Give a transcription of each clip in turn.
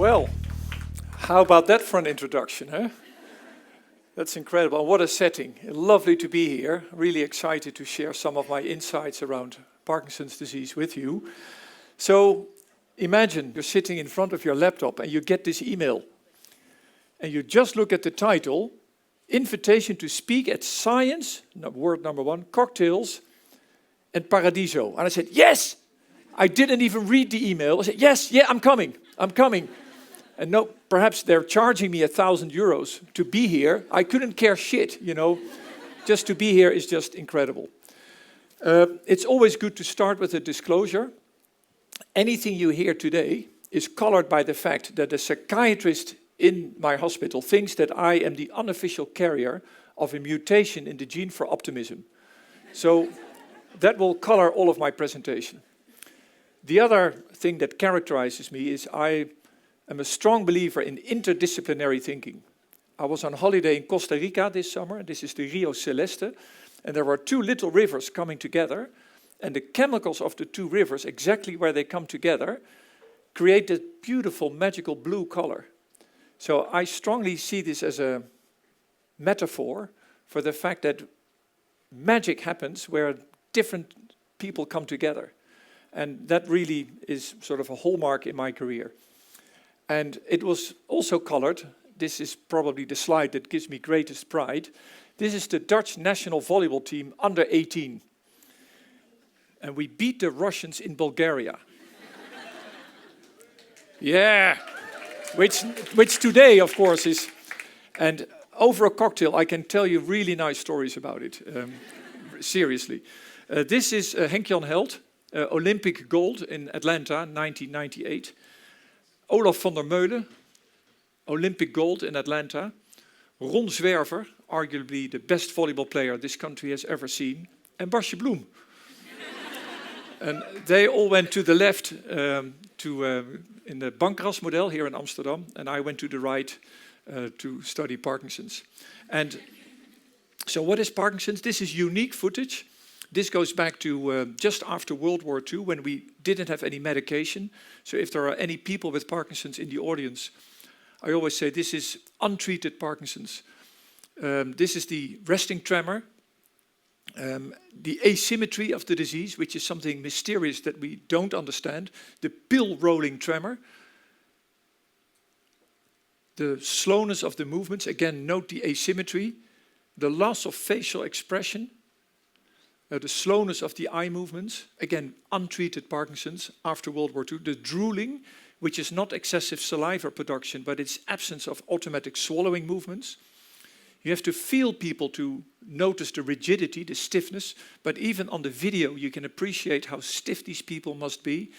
Well, how about that for an introduction, huh? That's incredible. What a setting. Lovely to be here. Really excited to share some of my insights around Parkinson's disease with you. So imagine you're sitting in front of your laptop and you get this email. And you just look at the title, Invitation to Speak at Science, word number 1, Cocktails and Paradiso. And I said, yes! I didn't even read the email. I said, yes, yeah, I'm coming. And no, perhaps they're charging me €1,000 to be here. I couldn't care shit, you know. Just to be here is just incredible. It's always good to start with a disclosure. Anything you hear today is colored by the fact that a psychiatrist in my hospital thinks that I am the unofficial carrier of a mutation in the gene for optimism. So that will color all of my presentation. The other thing that characterizes me is I am a strong believer in interdisciplinary thinking. I was on holiday in Costa Rica this summer. This is the Rio Celeste. And there were two little rivers coming together. And the chemicals of the two rivers, exactly where they come together, create this beautiful, magical blue color. So I strongly see this as a metaphor for the fact that magic happens where different people come together. And that really is sort of a hallmark in my career. And it was also colored, this is probably the slide that gives me greatest pride. This is the Dutch national volleyball team under 18. And we beat the Russians in Bulgaria. Yeah, which today, of course, is... And over a cocktail, I can tell you really nice stories about it, seriously. This is Henk-Jan Held, Olympic gold in Atlanta, 1998. Olaf van der Meulen, Olympic gold in Atlanta. Ron Zwerver, arguably the best volleyball player this country has ever seen. And Bas Bloem. And they all went to the left in the Bankras model here in Amsterdam. And I went to the right to study Parkinson's. And so what is Parkinson's? This is unique footage. This goes back to just after World War II, when we didn't have any medication. So if there are any people with Parkinson's in the audience, I always say this is untreated Parkinson's. This is the resting tremor, the asymmetry of the disease, which is something mysterious that we don't understand, the pill-rolling tremor, the slowness of the movements, again, note the asymmetry, the loss of facial expression, the slowness of the eye movements, again, untreated Parkinson's after World War II. The drooling, which is not excessive saliva production, but it's absence of automatic swallowing movements. You have to feel people to notice the rigidity, the stiffness, but even on the video you can appreciate how stiff these people must be.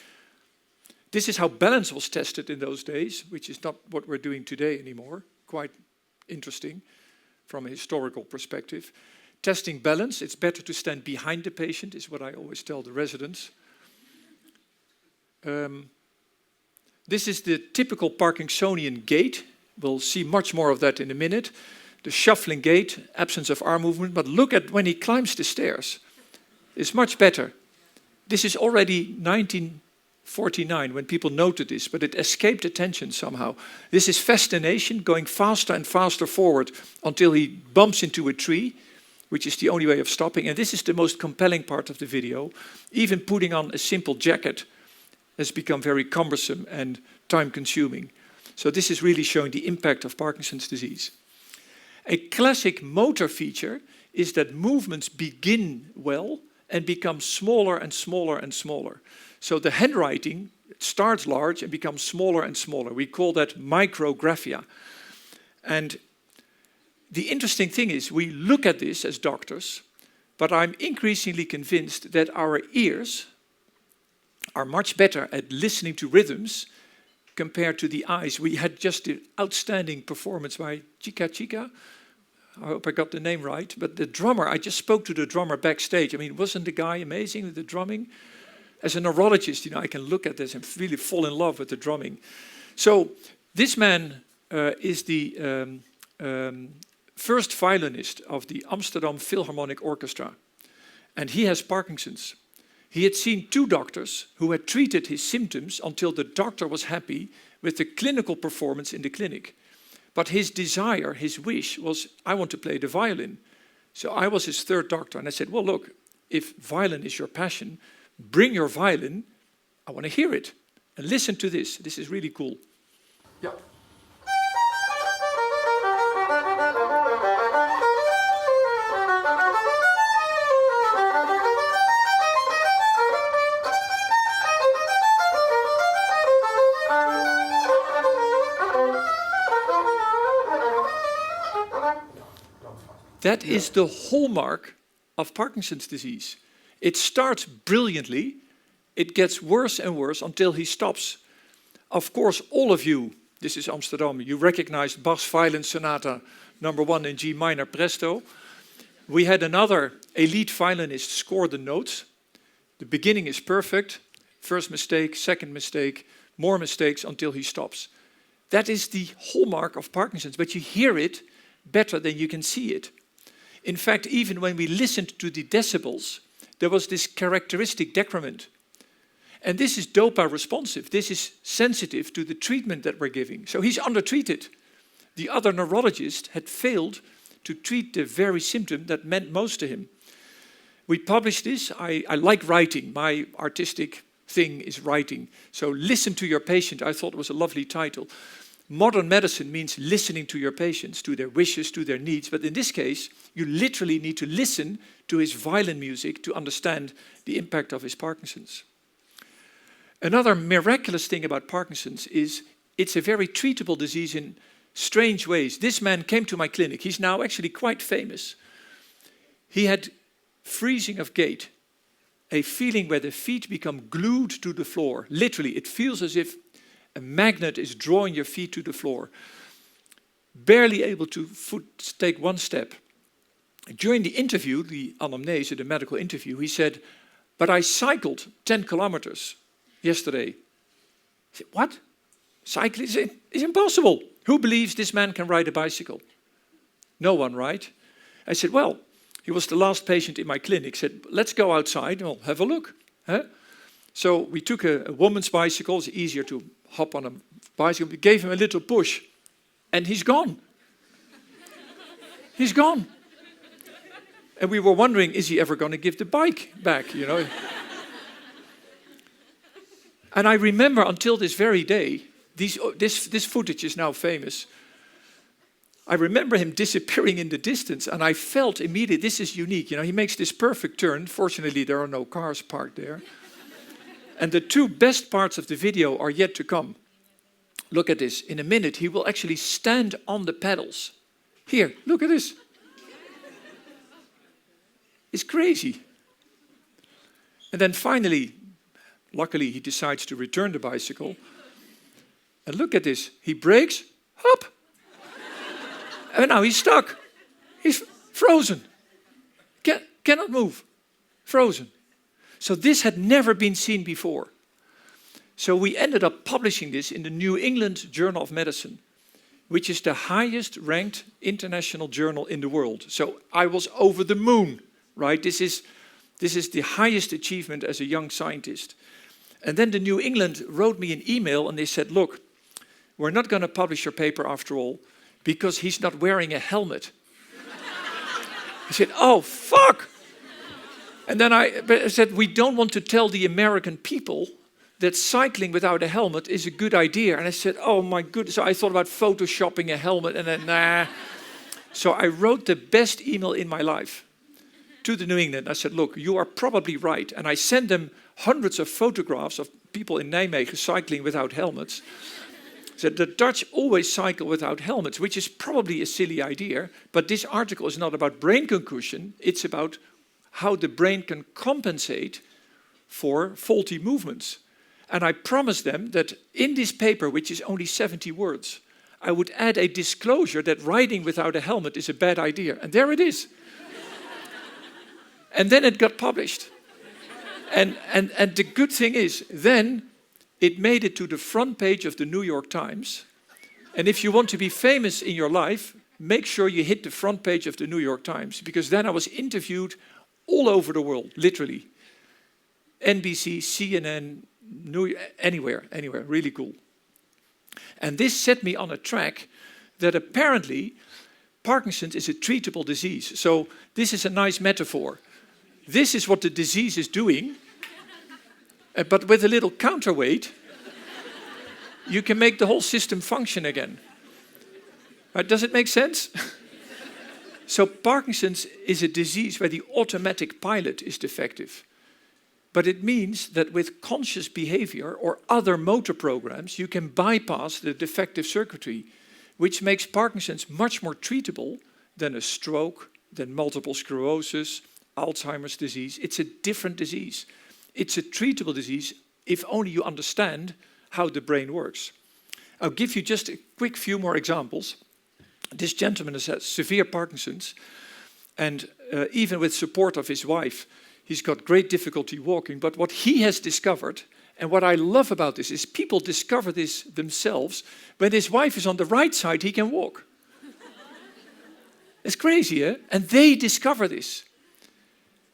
This is how balance was tested in those days, which is not what we're doing today anymore. Quite interesting from a historical perspective. Testing balance, it's better to stand behind the patient, is what I always tell the residents. This is the typical Parkinsonian gait. We'll see much more of that in a minute. The shuffling gait, absence of arm movement, but look at when he climbs the stairs. It's much better. This is already 1949 when people noted this, but it escaped attention somehow. This is fascination, going faster and faster forward until he bumps into a tree, which is the only way of stopping. And this is the most compelling part of the video. Even putting on a simple jacket has become very cumbersome and time-consuming. So this is really showing the impact of Parkinson's disease. A classic motor feature is that movements begin well and become smaller and smaller and smaller. So the handwriting starts large and becomes smaller and smaller. We call that micrographia. And the interesting thing is, we look at this as doctors, but I'm increasingly convinced that our ears are much better at listening to rhythms compared to the eyes. We had just an outstanding performance by Chica Chica. I hope I got the name right. But the drummer, I just spoke to the drummer backstage. I mean, wasn't the guy amazing with the drumming? As a neurologist, you know, I can look at this and really fall in love with the drumming. So this man is the first violinist of the Amsterdam Philharmonic Orchestra. And he has Parkinson's. He had seen two doctors who had treated his symptoms until the doctor was happy with the clinical performance in the clinic. But his desire, his wish was, I want to play the violin. So I was his third doctor, and I said, well, look, if violin is your passion, bring your violin. I want to hear it. And listen to this. This is really cool. Yeah. That is the hallmark of Parkinson's disease. It starts brilliantly. It gets worse and worse until he stops. Of course, all of you, this is Amsterdam, you recognized Bach's Violin Sonata number 1 in G minor presto. We had another elite violinist score the notes. The beginning is perfect. First mistake, second mistake, more mistakes until he stops. That is the hallmark of Parkinson's, but you hear it better than you can see it. In fact, even when we listened to the decibels, there was this characteristic decrement. And this is dopa responsive. This is sensitive to the treatment that we're giving. So he's undertreated. The other neurologist had failed to treat the very symptom that meant most to him. We published this. I like writing. My artistic thing is writing. So listen to your patient. I thought it was a lovely title. Modern medicine means listening to your patients, to their wishes, to their needs. But in this case, you literally need to listen to his violin music to understand the impact of his Parkinson's. Another miraculous thing about Parkinson's is it's a very treatable disease in strange ways. This man came to my clinic. He's now actually quite famous. He had freezing of gait, a feeling where the feet become glued to the floor. Literally, it feels as if a magnet is drawing your feet to the floor. Barely able to take one step. During the interview, the anamnese, the medical interview, he said, but I cycled 10 kilometers yesterday. I said, what? Cycling is impossible. Who believes this man can ride a bicycle? No one, right? I said, well, he was the last patient in my clinic. Said, let's go outside and we'll have a look. Huh? So we took a woman's bicycle. It's easier to hop on a bicycle. We gave him a little push and he's gone. He's gone. And we were wondering, is he ever going to give the bike back, you know? And I remember until this very day, this footage is now famous. I remember him disappearing in the distance and I felt immediately, this is unique. You know, he makes this perfect turn. Fortunately, there are no cars parked there. And the two best parts of the video are yet to come. Look at this. In a minute, he will actually stand on the pedals. Here, look at this. It's crazy. And then finally, luckily, he decides to return the bicycle. And look at this. He brakes, hop. And now he's stuck. He's frozen. Cannot move. Frozen. So this had never been seen before. So we ended up publishing this in the New England Journal of Medicine, which is the highest ranked international journal in the world. So I was over the moon, right? This is the highest achievement as a young scientist. And then the New England wrote me an email and they said, look, we're not going to publish your paper after all because he's not wearing a helmet. I said, oh, fuck. And then I said, we don't want to tell the American people that cycling without a helmet is a good idea. And I said, oh my goodness. So I thought about photoshopping a helmet and then, nah. So I wrote the best email in my life to the New England. I said, look, you are probably right. And I sent them hundreds of photographs of people in Nijmegen cycling without helmets. I said, the Dutch always cycle without helmets, which is probably a silly idea. But this article is not about brain concussion. It's about how the brain can compensate for faulty movements. And I promised them that in this paper, which is only 70 words, I would add a disclosure that riding without a helmet is a bad idea. And there it is. And then it got published. And the good thing is, then it made it to the front page of the New York Times. And if you want to be famous in your life, make sure you hit the front page of the New York Times, because then I was interviewed all over the world, literally. NBC, CNN, anywhere, really cool. And this set me on a track that apparently Parkinson's is a treatable disease. So this is a nice metaphor. This is what the disease is doing, but with a little counterweight, you can make the whole system function again. Right? Does it make sense? So Parkinson's is a disease where the automatic pilot is defective. But it means that with conscious behavior or other motor programs, you can bypass the defective circuitry, which makes Parkinson's much more treatable than a stroke, than multiple sclerosis, Alzheimer's disease. It's a different disease. It's a treatable disease if only you understand how the brain works. I'll give you just a quick few more examples. This gentleman has had severe Parkinson's, and even with support of his wife, he's got great difficulty walking. But what he has discovered, and what I love about this, is people discover this themselves. When his wife is on the right side, he can walk. It's crazy, eh? And they discover this.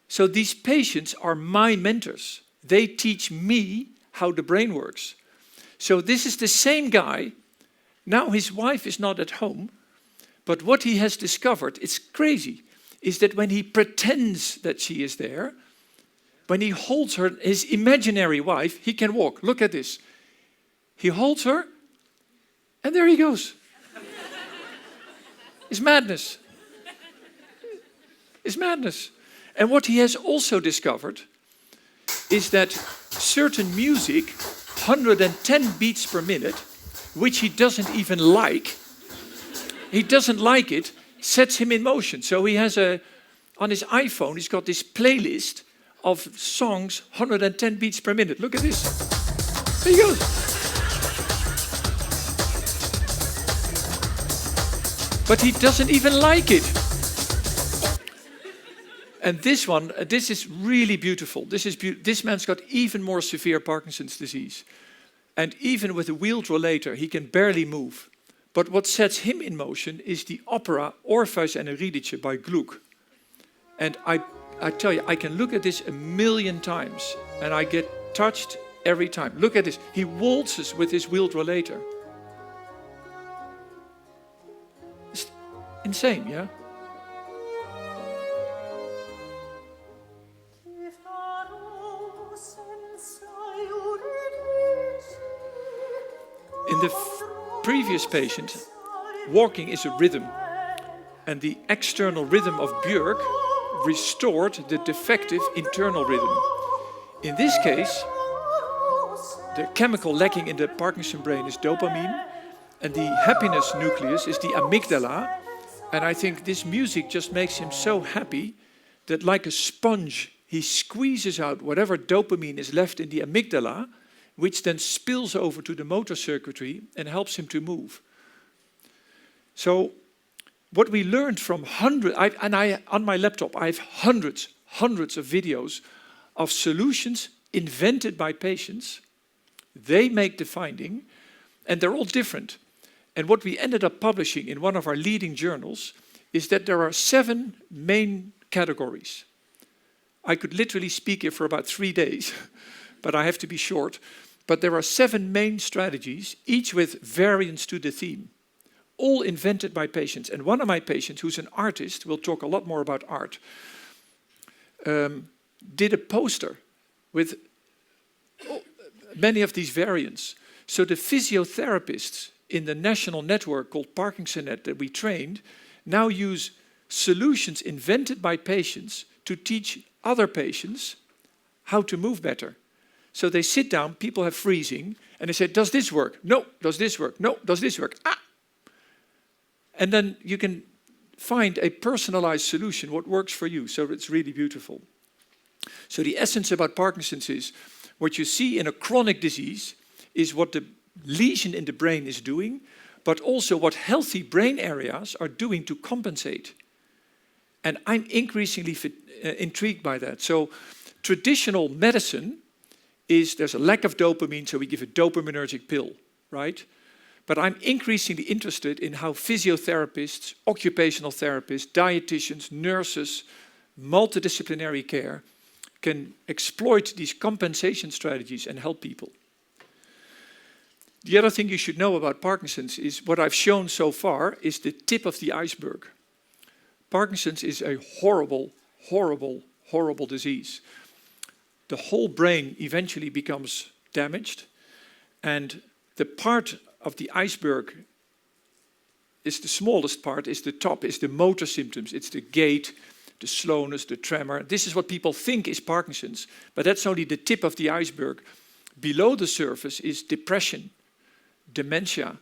So these patients are my mentors. They teach me how the brain works. So this is the same guy. Now his wife is not at home, but what he has discovered, it's crazy, is that when he pretends that she is there, when he holds her, his imaginary wife, he can walk. Look at this. He holds her, and there he goes. It's madness. It's madness. And what he has also discovered is that certain music, 110 beats per minute, which he doesn't even like, he doesn't like it, sets him in motion. So he has on his iPhone, he's got this playlist of songs, 110 beats per minute. Look at this. There he goes. But he doesn't even like it. And this one, this is really beautiful. This man's got even more severe Parkinson's disease. And even with a wheeled rollator, he can barely move. But what sets him in motion is the opera Orpheus and Eurydice by Gluck. And I tell you, I can look at this 1,000,000 times and I get touched every time. Look at this. He waltzes with his wheeled rollator. It's insane, yeah? In the previous patient, walking is a rhythm, and the external rhythm of Björk restored the defective internal rhythm. In this case, the chemical lacking in the Parkinson brain is dopamine, and the happiness nucleus is the amygdala. And I think this music just makes him so happy that, like a sponge, he squeezes out whatever dopamine is left in the amygdala, which then spills over to the motor circuitry and helps him to move. So what we learned from on my laptop, I have hundreds of videos of solutions invented by patients. They make the finding, and they're all different. And what we ended up publishing in one of our leading journals is that there are 7 main categories. I could literally speak here for about 3 days, but I have to be short. But there are 7 main strategies, each with variants to the theme, all invented by patients. And one of my patients, who's an artist, we'll talk a lot more about art, did a poster with many of these variants. So the physiotherapists in the national network called ParkinsonNet that we trained now use solutions invented by patients to teach other patients how to move better. So they sit down, people have freezing, and they say, does this work? No. Does this work? No. Does this work? Ah! And then you can find a personalized solution, what works for you. So it's really beautiful. So the essence about Parkinson's is, what you see in a chronic disease is what the lesion in the brain is doing, but also what healthy brain areas are doing to compensate. And I'm increasingly intrigued by that. So traditional medicine is, there's a lack of dopamine, so we give a dopaminergic pill, right? But I'm increasingly interested in how physiotherapists, occupational therapists, dietitians, nurses, multidisciplinary care can exploit these compensation strategies and help people. The other thing you should know about Parkinson's is what I've shown so far is the tip of the iceberg. Parkinson's is a horrible, horrible, horrible disease. The whole brain eventually becomes damaged, and the part of the iceberg is the smallest part, is the top, is the motor symptoms. It's the gait, the slowness, the tremor. This is what people think is Parkinson's, but that's only the tip of the iceberg. Below the surface is depression, dementia,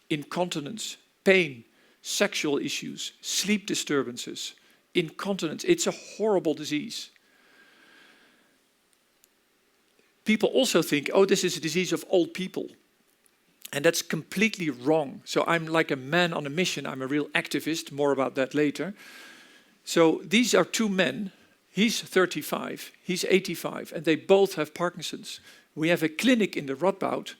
incontinence, pain, sexual issues, sleep disturbances, incontinence. It's a horrible disease. People also think, oh, this is a disease of old people. And that's completely wrong. So I'm like a man on a mission. I'm a real activist. More about that later. So these are two men. He's 35, he's 85, and they both have Parkinson's. We have a clinic in the Radboud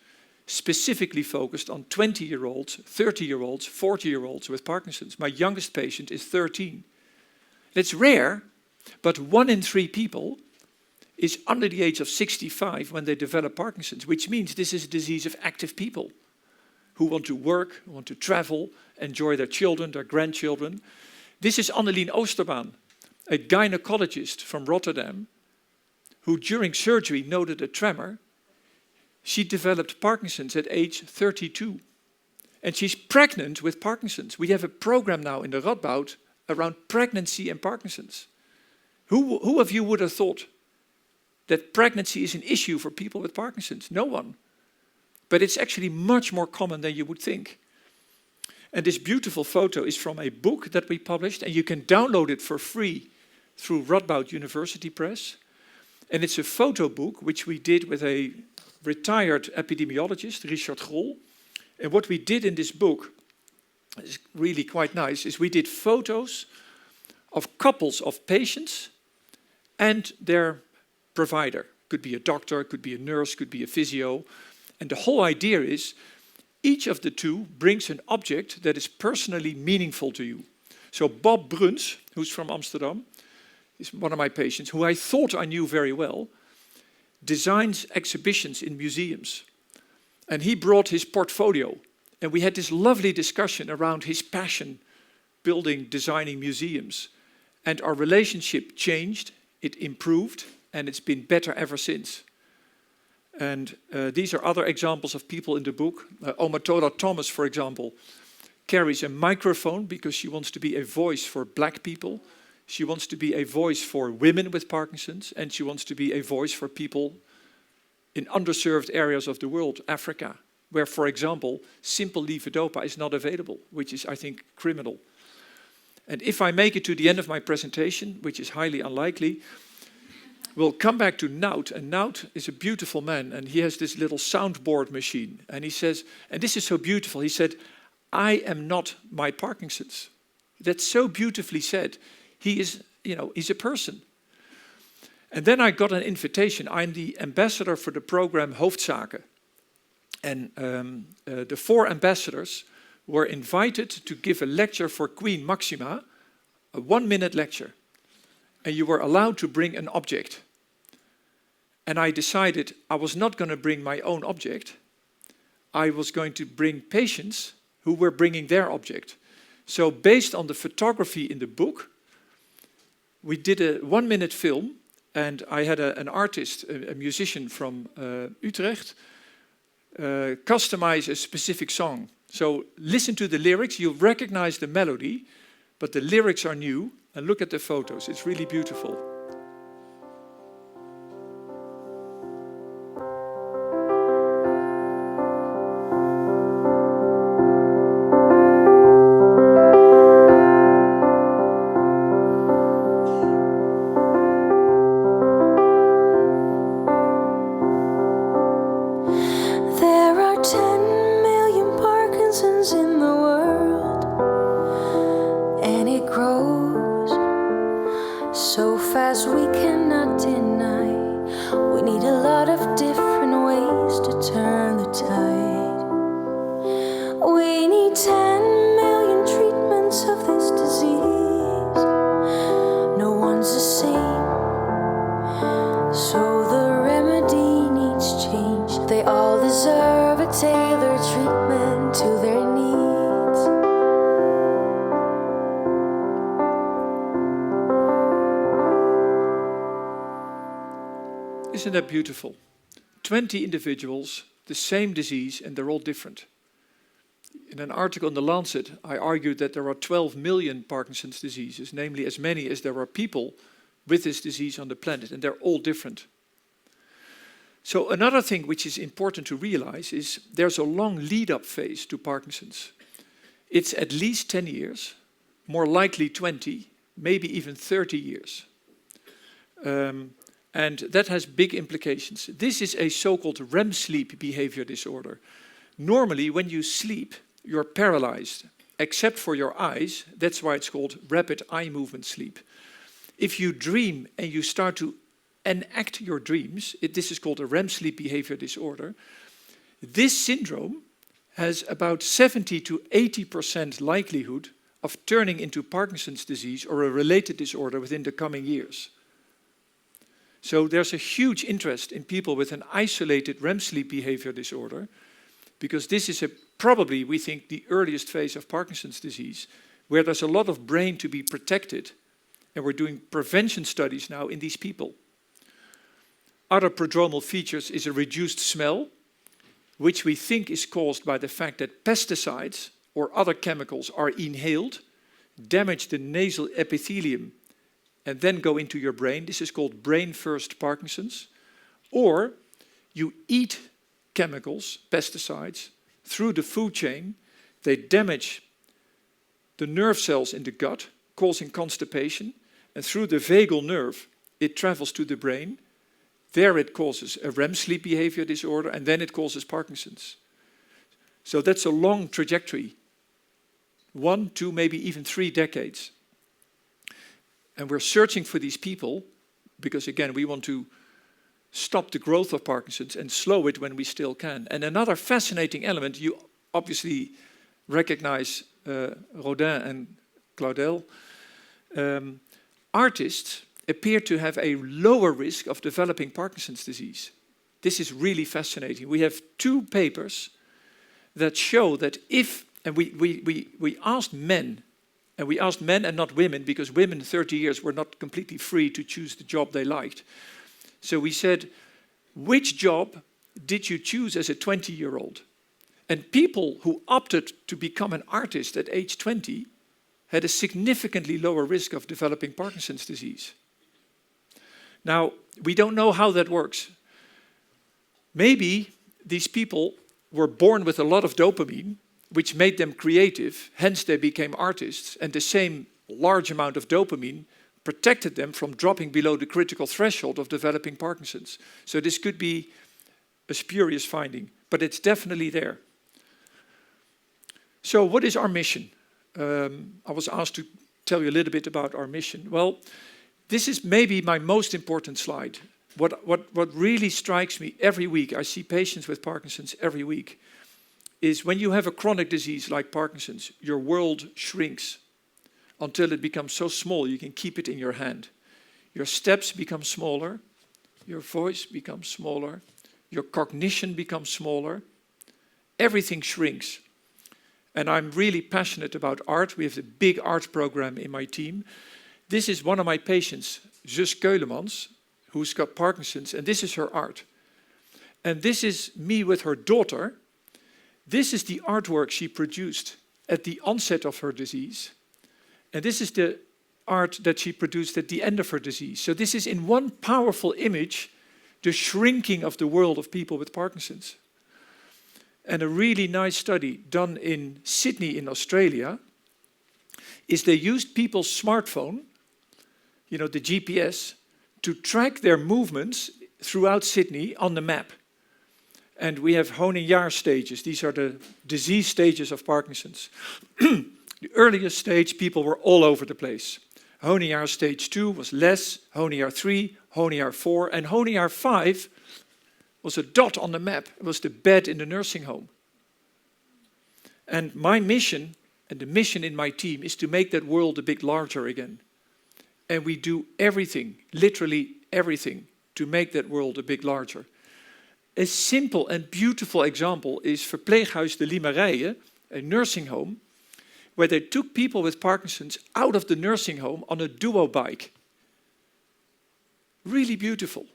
specifically focused on 20-year-olds, 30-year-olds, 40-year-olds with Parkinson's. My youngest patient is 13. It's rare, but 1 in 3 people is under the age of 65 when they develop Parkinson's, which means this is a disease of active people who want to work, who want to travel, enjoy their children, their grandchildren. This is Annelien Oosterbaan, a gynecologist from Rotterdam, who during surgery noted a tremor. She developed Parkinson's at age 32. And she's pregnant with Parkinson's. We have a program now in the Radboud around pregnancy and Parkinson's. Who of you would have thought that pregnancy is an issue for people with Parkinson's? No one. But it's actually much more common than you would think. And this beautiful photo is from a book that we published, and you can download it for free through Radboud University Press. And it's a photo book which we did with a retired epidemiologist, Richard Grol. And what we did in this book is really quite nice, is we did photos of couples of patients and their provider. Could be a doctor, could be a nurse, could be a physio. And the whole idea is each of the two brings an object that is personally meaningful to you. So Bob Bruns, who's from Amsterdam, is one of my patients, who I thought I knew very well, designs exhibitions in museums. And he brought his portfolio. And we had this lovely discussion around his passion, building, designing museums. And our relationship changed, it improved, and it's been better ever since. And these are other examples of people in the book. Omatola Thomas, for example, carries a microphone because she wants to be a voice for black people. She wants to be a voice for women with Parkinson's, and she wants to be a voice for people in underserved areas of the world, Africa, where, for example, simple levodopa is not available, which is, I think, criminal. And if I make it to the end of my presentation, which is highly unlikely, we'll come back to Nout, and Nout is a beautiful man, and he has this little soundboard machine, and he says, and this is so beautiful, he said, I am not my Parkinson's. That's so beautifully said. He is, he's a person. And then I got an invitation. I'm the ambassador for the program Hoofdzaken. And the 4 ambassadors were invited to give a lecture for Queen Maxima, a 1-minute lecture. And you were allowed to bring an object. And I decided I was not going to bring my own object. I was going to bring patients who were bringing their object. So based on the photography in the book, we did a 1-minute film, and I had an artist, a musician from Utrecht, customize a specific song. So listen to the lyrics, you'll recognize the melody, but the lyrics are new, and look at the photos, it's really beautiful. So fast. Isn't that beautiful? 20 individuals, the same disease, and they're all different. In an article in The Lancet, I argued that there are 12 million Parkinson's diseases, namely as many as there are people with this disease on the planet, and they're all different. So another thing which is important to realize is there's a long lead-up phase to Parkinson's. It's at least 10 years, more likely 20, maybe even 30 years. And that has big implications. This is a so-called REM sleep behavior disorder. Normally, when you sleep, you're paralyzed, except for your eyes. That's why it's called rapid eye movement sleep. If you dream and you start to enact your dreams, this is called a REM sleep behavior disorder. This syndrome has about 70 to 80% likelihood of turning into Parkinson's disease or a related disorder within the coming years. So there's a huge interest in people with an isolated REM sleep behavior disorder, because this is probably, we think, the earliest phase of Parkinson's disease, where there's a lot of brain to be protected, and we're doing prevention studies now in these people. Other prodromal features is a reduced smell, which we think is caused by the fact that pesticides or other chemicals are inhaled, damage the nasal epithelium, and then go into your brain. This is called brain-first Parkinson's. Or you eat chemicals, pesticides, through the food chain. They damage the nerve cells in the gut, causing constipation. And through the vagal nerve, it travels to the brain. There it causes a REM sleep behavior disorder, and then it causes Parkinson's. So that's a long trajectory. 1, 2, maybe even 3 decades. And we're searching for these people because, again, we want to stop the growth of Parkinson's and slow it when we still can. And another fascinating element, you obviously recognize Rodin and Claudel. Artists appear to have a lower risk of developing Parkinson's disease. This is really fascinating. We have 2 papers that show that if, and we asked men, and we asked men and not women, because women 30 years were not completely free to choose the job they liked. So we said, which job did you choose as a 20-year-old? And people who opted to become an artist at age 20 had a significantly lower risk of developing Parkinson's disease. Now, we don't know how that works. Maybe these people were born with a lot of dopamine, which made them creative, hence they became artists, and the same large amount of dopamine protected them from dropping below the critical threshold of developing Parkinson's. So this could be a spurious finding, but it's definitely there. So what is our mission? I was asked to tell you a little bit about our mission. Well, this is maybe my most important slide. What really strikes me every week, I see patients with Parkinson's every week, is when you have a chronic disease like Parkinson's, your world shrinks until it becomes so small you can keep it in your hand. Your steps become smaller, your voice becomes smaller, your cognition becomes smaller, everything shrinks. And I'm really passionate about art. We have a big art program in my team. This is one of my patients, Zus Keulemans, who's got Parkinson's, and this is her art. And this is me with her daughter. This is the artwork she produced at the onset of her disease. And this is the art that she produced at the end of her disease. So this is in one powerful image, the shrinking of the world of people with Parkinson's. And a really nice study done in Sydney in Australia is they used people's smartphone, you know, the GPS, to track their movements throughout Sydney on the map. And we have Honingjaar stages. These are the disease stages of Parkinson's. The earliest stage, people were all over the place. Honingjaar stage 2 was less, Honingjaar 3, Honingjaar 4, and Honingjaar 5 was a dot on the map. It was the bed in the nursing home. And my mission, and the mission in my team, is to make that world a bit larger again. And we do everything, literally everything, to make that world a bit larger. A simple and beautiful example is Verpleeghuis de Limerijen, a nursing home, where they took people with Parkinson's out of the nursing home on a duo bike. Really beautiful.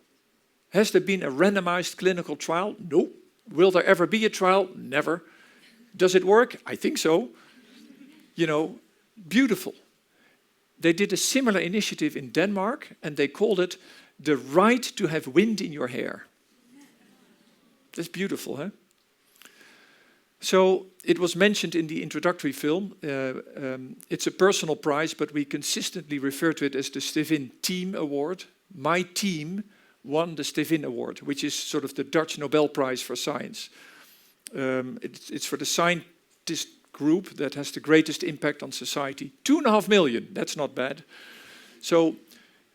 Has there been a randomized clinical trial? No. Will there ever be a trial? Never. Does it work? I think so. You know, beautiful. They did a similar initiative in Denmark, and they called it the right to have wind in your hair. That's beautiful, huh? So it was mentioned in the introductory film. It's a personal prize, but we consistently refer to it as the Stevin Team Award. My team won the Stevin Award, which is sort of the Dutch Nobel Prize for science. It's for the scientist group that has the greatest impact on society. 2.5 million, that's not bad. So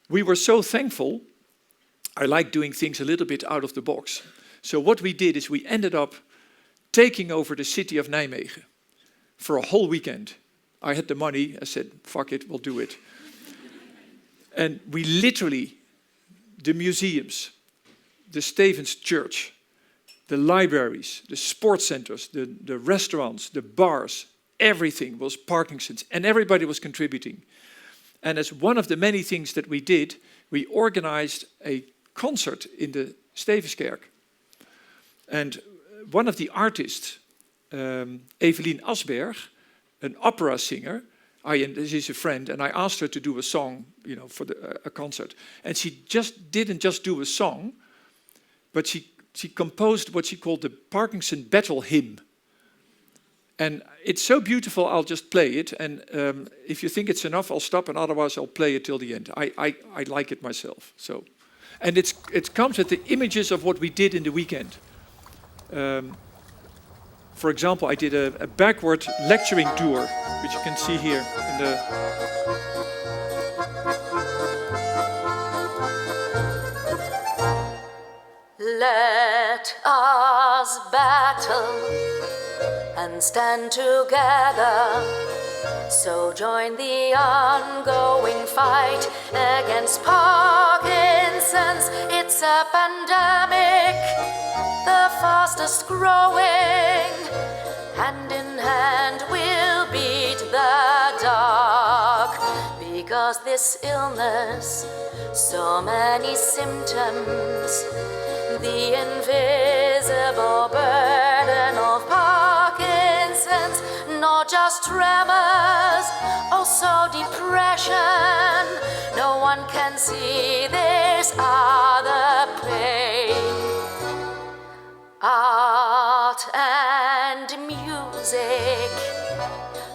we were so thankful. I like doing things a little bit out of the box. So what we did is we ended up taking over the city of Nijmegen for a whole weekend. I had the money. I said, fuck it, we'll do it. And we literally, the museums, the Stevens Church, the libraries, the sports centers, the restaurants, the bars, everything was Parkinson's, and everybody was contributing. And as one of the many things that we did, we organized a concert in the Stevenskerk. And one of the artists, Evelien Asberg, an opera singer, she's a friend, and I asked her to do a song, you know, for a concert. And she didn't just do a song, but she composed what she called the Parkinson Battle Hymn. And it's so beautiful, I'll just play it. And if you think it's enough, I'll stop, and otherwise I'll play it till the end. I like it myself. So, and it comes with the images of what we did in the weekend. For example, I did a backward lecturing tour, which you can see here in the... Let us battle and stand together. So join the ongoing fight against Parkinson's. It's a pandemic, the fastest growing. Hand in hand we'll beat the dark. Because this illness, so many symptoms, the invisible burden of Parkinson's, not just tremors, also depression. No one can see this other pain. Art and music,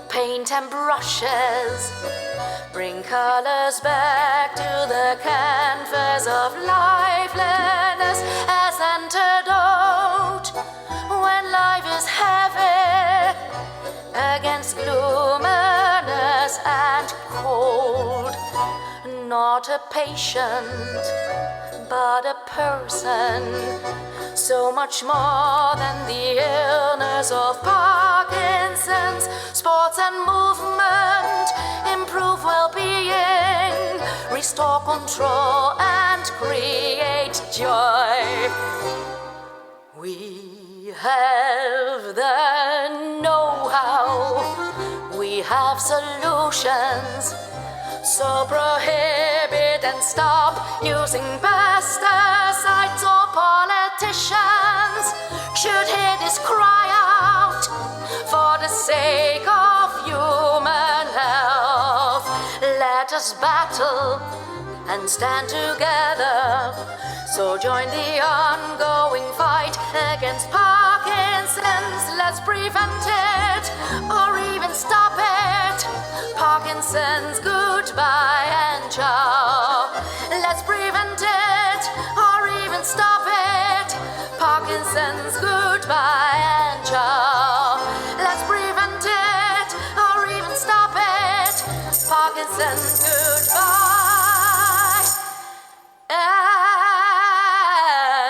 paint and brushes, bring colors back to the canvas of liveliness as antidote when life is heavy against gloominess and cold. Not a patient, but a person, so much more than the illness of Parkinson's. Sports and movement improve well-being, restore control and create joy. We have the know-how, we have solutions. So prohibit and stop using pesticides, or politicians should hear this cry out for the sake of human health. Let us battle and stand together. So join the ongoing fight against Parkinson's. Let's prevent it or even stop it. Parkinson's, goodbye and ciao. Let's prevent it or even stop it. Parkinson's, goodbye and ciao. Let's prevent it or even stop it. Parkinson's, goodbye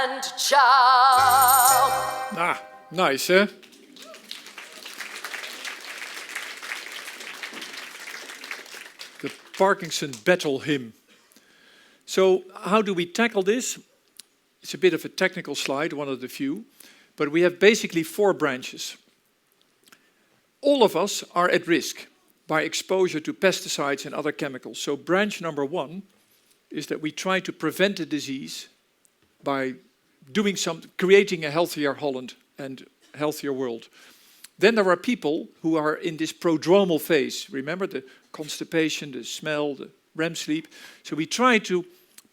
and ciao. Ah, nice, eh? The Parkinson Battle Hymn. So how do we tackle this? It's a bit of a technical slide, one of the few, but we have basically 4 branches. All of us are at risk by exposure to pesticides and other chemicals. So branch number 1 is that we try to prevent the disease by creating a healthier Holland and healthier world. Then there are people who are in this prodromal phase. Remember the constipation, the smell, the REM sleep. So we try to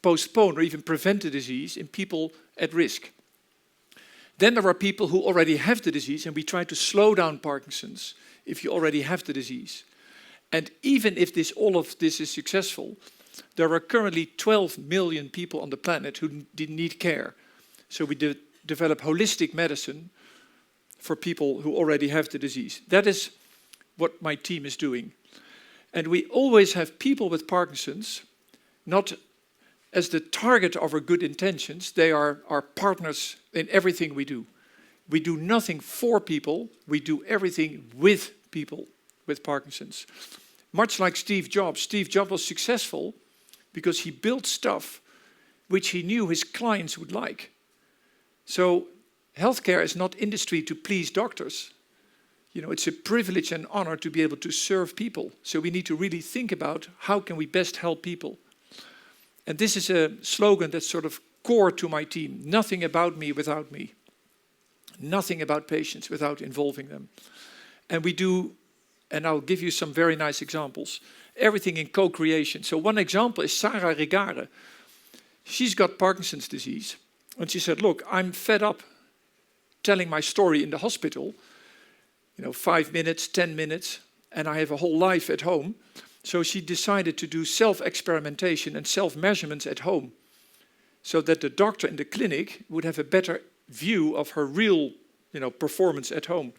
postpone or even prevent the disease in people at risk. Then there are people who already have the disease, and we try to slow down Parkinson's if you already have the disease. And even if all of this is successful, there are currently 12 million people on the planet who need care. So we develop holistic medicine for people who already have the disease. That is what my team is doing. And we always have people with Parkinson's, not as the target of our good intentions, they are our partners in everything we do. We do nothing for people, we do everything with people with Parkinson's. Much like Steve Jobs was successful because he built stuff which he knew his clients would like. So healthcare is not industry to please doctors. You know, it's a privilege and honor to be able to serve people. So we need to really think about how can we best help people. And this is a slogan that's sort of core to my team. Nothing about me without me. Nothing about patients without involving them. And we do, and I'll give you some very nice examples, everything in co-creation. So one example is Sarah Regare. She's got Parkinson's disease. And she said, look, I'm fed up telling my story in the hospital, 5 minutes, 10 minutes, and I have a whole life at home. So she decided to do self-experimentation and self-measurements at home so that the doctor in the clinic would have a better view of her real performance at home.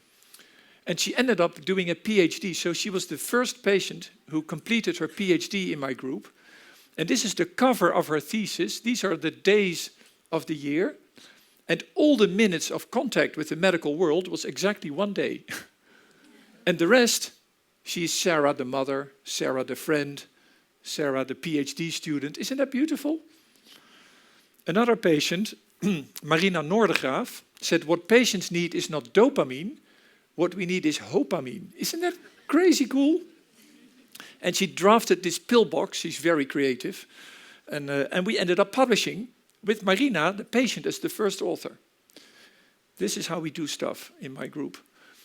And she ended up doing a PhD. So she was the first patient who completed her PhD in my group. And this is the cover of her thesis. These are the days of the year. And all the minutes of contact with the medical world was exactly 1 day. And the rest, she's Sarah the mother, Sarah the friend, Sarah the PhD student. Isn't that beautiful? Another patient, Marina Noordegraaf, said what patients need is not dopamine, what we need is hopamine. Isn't that crazy cool? And she drafted this pill box. She's very creative. And we ended up publishing with Marina, the patient, as the first author. This is how we do stuff in my group.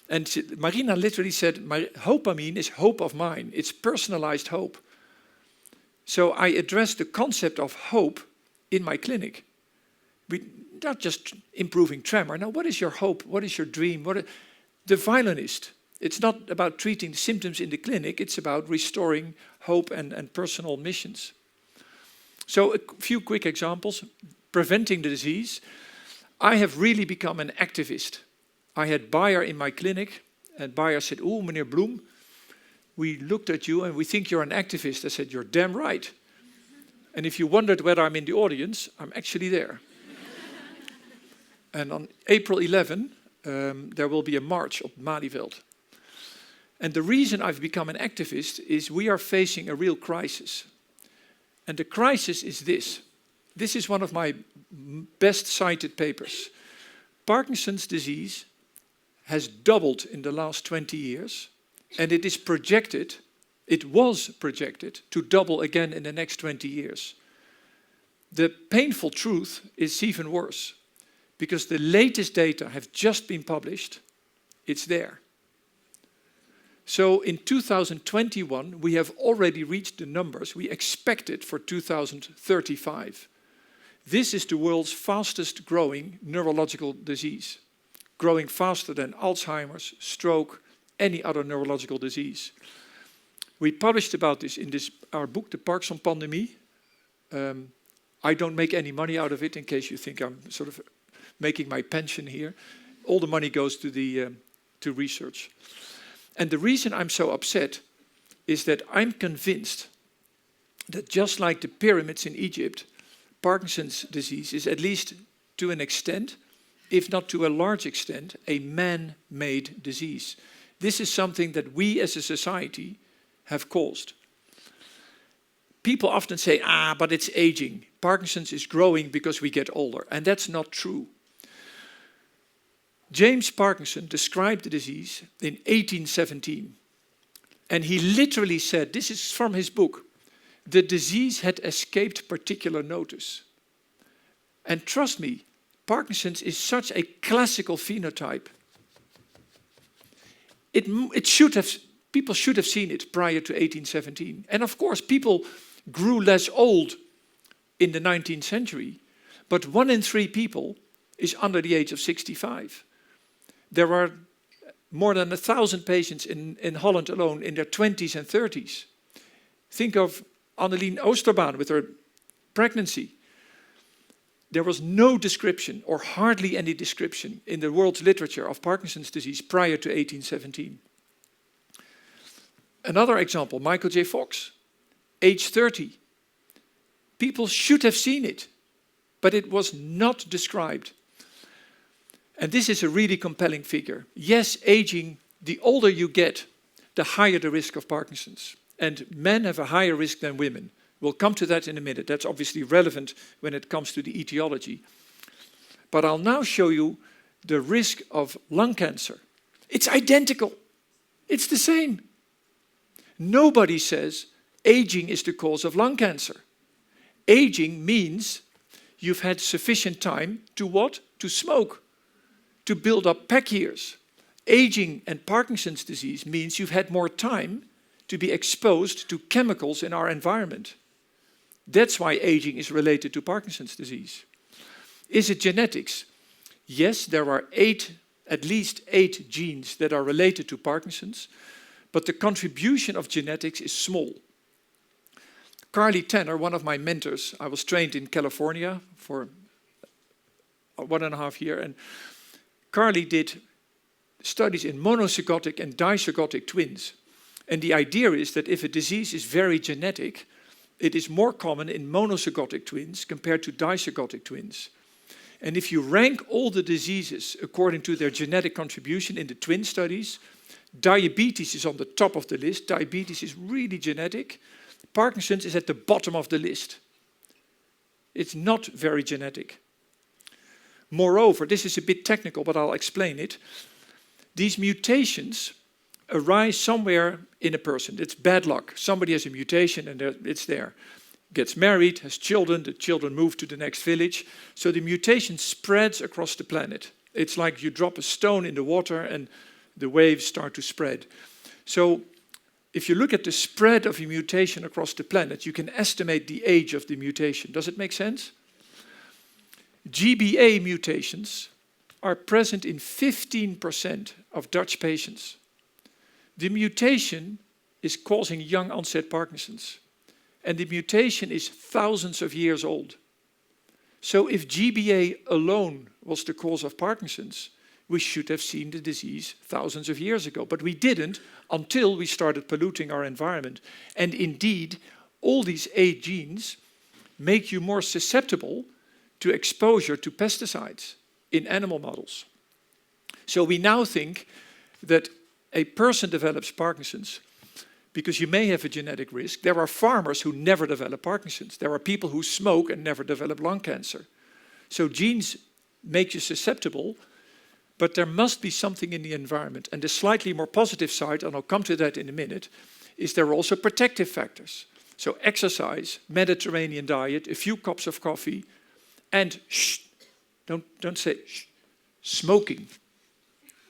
And Marina literally said, hopamine is hope of mine. It's personalized hope. So I addressed the concept of hope in my clinic. We're not just improving tremor. Now, what is your hope? What is your dream? The violinist. It's not about treating symptoms in the clinic. It's about restoring hope and personal missions. So a few quick examples. Preventing the disease. I have really become an activist. I had Bayer in my clinic, and Bayer said, "Oh, meneer Bloem, we looked at you and we think you're an activist." I said, "You're damn right." And if you wondered whether I'm in the audience, I'm actually there. And on April 11, there will be a march op Malieveld. And the reason I've become an activist is we are facing a real crisis. And the crisis is this. This is one of my best cited papers. Parkinson's disease has doubled in the last 20 years, and it was projected to double again in the next 20 years. The painful truth is even worse, because the latest data have just been published. It's there. So in 2021, we have already reached the numbers we expected for 2035. This is the world's fastest growing neurological disease, growing faster than Alzheimer's, stroke, any other neurological disease. We published about this in our book, The Parkinson Pandemic. I don't make any money out of it, in case you think I'm sort of making my pension here. All the money goes to research. And the reason I'm so upset is that I'm convinced that just like the pyramids in Egypt, Parkinson's disease is, at least to an extent, if not to a large extent, a man-made disease. This is something that we as a society have caused. People often say, but it's aging. Parkinson's is growing because we get older. And that's not true. James Parkinson described the disease in 1817. And he literally said, this is from his book, the disease had escaped particular notice. And trust me, Parkinson's is such a classical phenotype. People should have seen it prior to 1817. And of course, people grew less old in the 19th century, but 1 in 3 people is under the age of 65. There are more than 1,000 patients in Holland alone in their 20s and 30s. Think of Annelien Oosterbaan with her pregnancy. There was no description, or hardly any description, in the world's literature of Parkinson's disease prior to 1817. Another example, Michael J. Fox, age 30. People should have seen it, but it was not described. And this is a really compelling figure. Yes, aging, the older you get, the higher the risk of Parkinson's. And men have a higher risk than women. We'll come to that in a minute. That's obviously relevant when it comes to the etiology. But I'll now show you the risk of lung cancer. It's identical. It's the same. Nobody says aging is the cause of lung cancer. Aging means you've had sufficient time to what? To smoke, to build up pack years. Aging and Parkinson's disease means you've had more time to be exposed to chemicals in our environment. That's why aging is related to Parkinson's disease. Is it genetics? Yes, there are at least 8 genes that are related to Parkinson's, but the contribution of genetics is small. Carly Tanner, one of my mentors, I was trained in California for 1.5 years, and Carly did studies in monozygotic and dizygotic twins. And the idea is that if a disease is very genetic, it is more common in monozygotic twins compared to dizygotic twins. And if you rank all the diseases according to their genetic contribution in the twin studies, diabetes is on the top of the list. Diabetes is really genetic. Parkinson's is at the bottom of the list. It's not very genetic. Moreover, this is a bit technical, but I'll explain it. These mutations arise somewhere in a person. It's bad luck. Somebody has a mutation and it's there. Gets married, has children, the children move to the next village. So the mutation spreads across the planet. It's like you drop a stone in the water and the waves start to spread. So if you look at the spread of a mutation across the planet, you can estimate the age of the mutation. Does it make sense? GBA mutations are present in 15% of Dutch patients. The mutation is causing young onset Parkinson's. And the mutation is thousands of years old. So if GBA alone was the cause of Parkinson's, we should have seen the disease thousands of years ago. But we didn't until we started polluting our environment. And indeed, all these 8 genes make you more susceptible to exposure to pesticides in animal models. So we now think that a person develops Parkinson's because you may have a genetic risk. There are farmers who never develop Parkinson's. There are people who smoke and never develop lung cancer. So genes make you susceptible, but there must be something in the environment. And the slightly more positive side, and I'll come to that in a minute, is there are also protective factors. So exercise, Mediterranean diet, a few cups of coffee, and don't say shh, smoking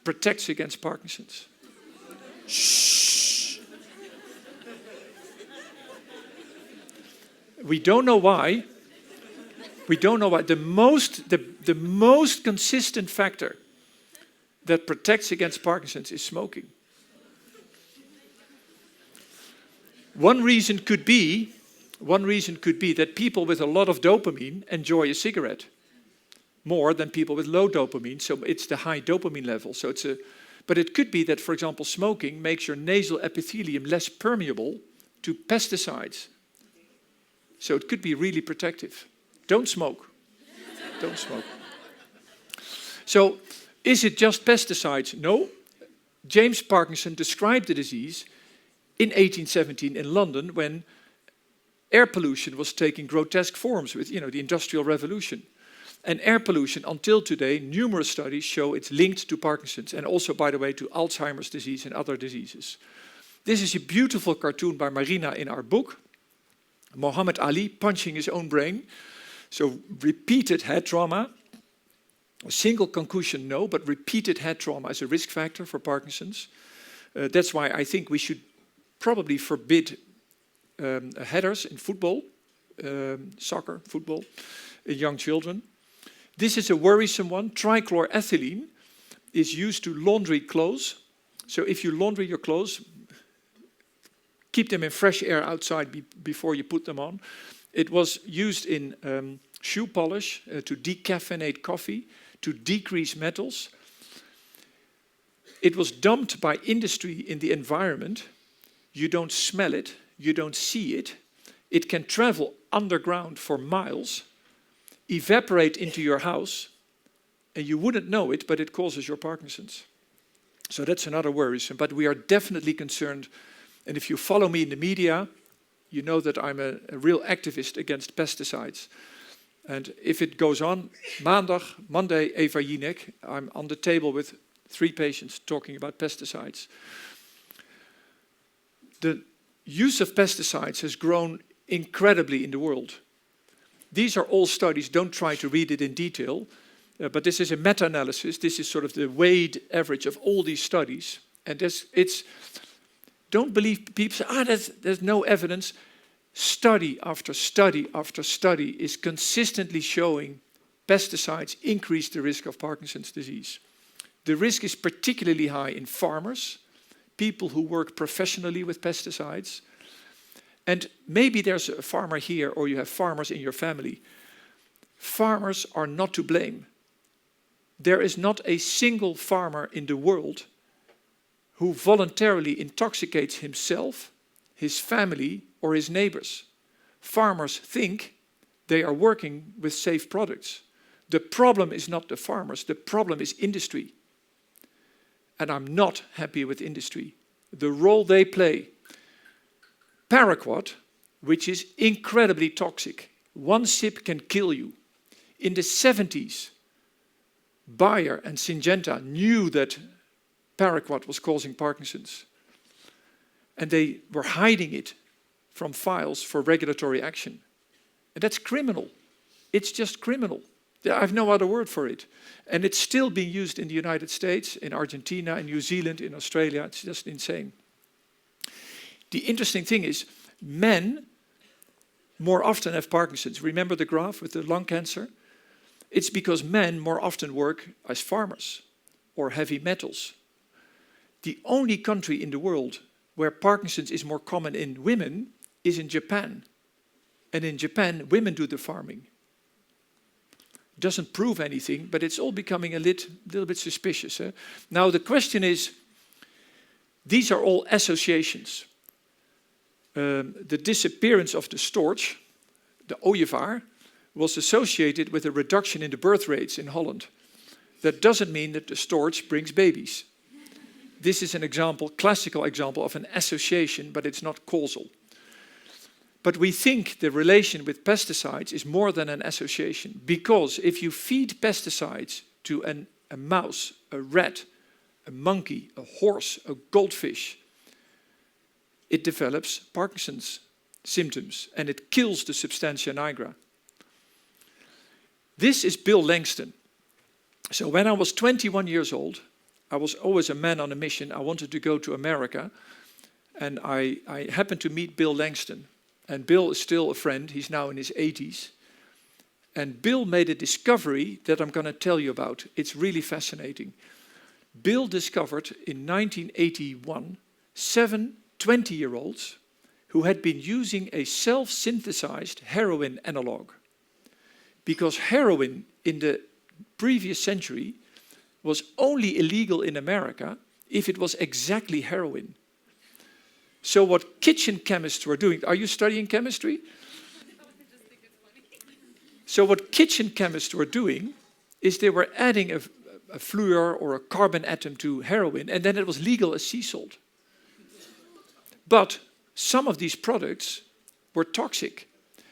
protects against Parkinson's. Shh. We don't know why. We don't know why. The most consistent factor that protects against Parkinson's is smoking. One reason could be that people with a lot of dopamine enjoy a cigarette more than people with low dopamine. So it's the high dopamine level. But it could be that, for example, smoking makes your nasal epithelium less permeable to pesticides. So it could be really protective. Don't smoke. Don't smoke. So is it just pesticides? No. James Parkinson described the disease in 1817 in London when air pollution was taking grotesque forms with, the Industrial Revolution. And air pollution, until today, numerous studies show it's linked to Parkinson's and also, by the way, to Alzheimer's disease and other diseases. This is a beautiful cartoon by Marina in our book. Muhammad Ali punching his own brain. So repeated head trauma, a single concussion, no, but repeated head trauma is a risk factor for Parkinson's. That's why I think we should probably forbid headers in football, soccer, football, in young children. This is a worrisome one. Trichloroethylene is used to laundry clothes. So if you laundry your clothes, keep them in fresh air outside before you put them on. It was used in shoe polish to decaffeinate coffee, to decrease metals. It was dumped by industry in the environment. You don't smell it, you don't see it. It can travel underground for miles, evaporate into your house, and you wouldn't know it, but it causes your Parkinson's. So that's another worrisome, but we are definitely concerned. And if you follow me in the media, you know that I'm a real activist against pesticides. And if it goes on, Monday, Eva Jinek, I'm on the table with 3 patients talking about pesticides. The use of pesticides has grown incredibly in the world. These are all studies, don't try to read it in detail, but this is a meta-analysis. This is sort of the weighted average of all these studies. And don't believe people say, there's no evidence. Study after study after study is consistently showing pesticides increase the risk of Parkinson's disease. The risk is particularly high in farmers, people who work professionally with pesticides. And maybe there's a farmer here, or you have farmers in your family. Farmers are not to blame. There is not a single farmer in the world who voluntarily intoxicates himself, his family, or his neighbors. Farmers think they are working with safe products. The problem is not the farmers, the problem is industry. And I'm not happy with industry. The role they play. Paraquat, which is incredibly toxic. 1 sip can kill you. In the 70s, Bayer and Syngenta knew that paraquat was causing Parkinson's. And they were hiding it from files for regulatory action. And that's criminal. It's just criminal. I have no other word for it. And it's still being used in the United States, in Argentina, in New Zealand, in Australia. It's just insane. The interesting thing is, men more often have Parkinson's. Remember the graph with the lung cancer? It's because men more often work as farmers or heavy metals. The only country in the world where Parkinson's is more common in women is in Japan. And in Japan, women do the farming. Doesn't prove anything, but it's all becoming a little bit suspicious. Eh? Now the question is, these are all associations. The disappearance of the storch, the ooievaar, was associated with a reduction in the birth rates in Holland. That doesn't mean that the storch brings babies. This is an example, classical example of an association, but it's not causal. But we think the relation with pesticides is more than an association, because if you feed pesticides to a mouse, a rat, a monkey, a horse, a goldfish, it develops Parkinson's symptoms and it kills the substantia nigra. This is Bill Langston. So when I was 21 years old, I was always a man on a mission. I wanted to go to America, and I happened to meet Bill Langston. And Bill is still a friend. He's now in his 80s. And Bill made a discovery that I'm going to tell you about. It's really fascinating. Bill discovered in 1981 7 20-year-olds who had been using a self-synthesized heroin analog. Because heroin in the previous century was only illegal in America if it was exactly heroin. So what kitchen chemists were doing, are you studying chemistry? So what kitchen chemists were doing is they were adding a fluor or a carbon atom to heroin, and then it was legal as sea salt. But some of these products were toxic.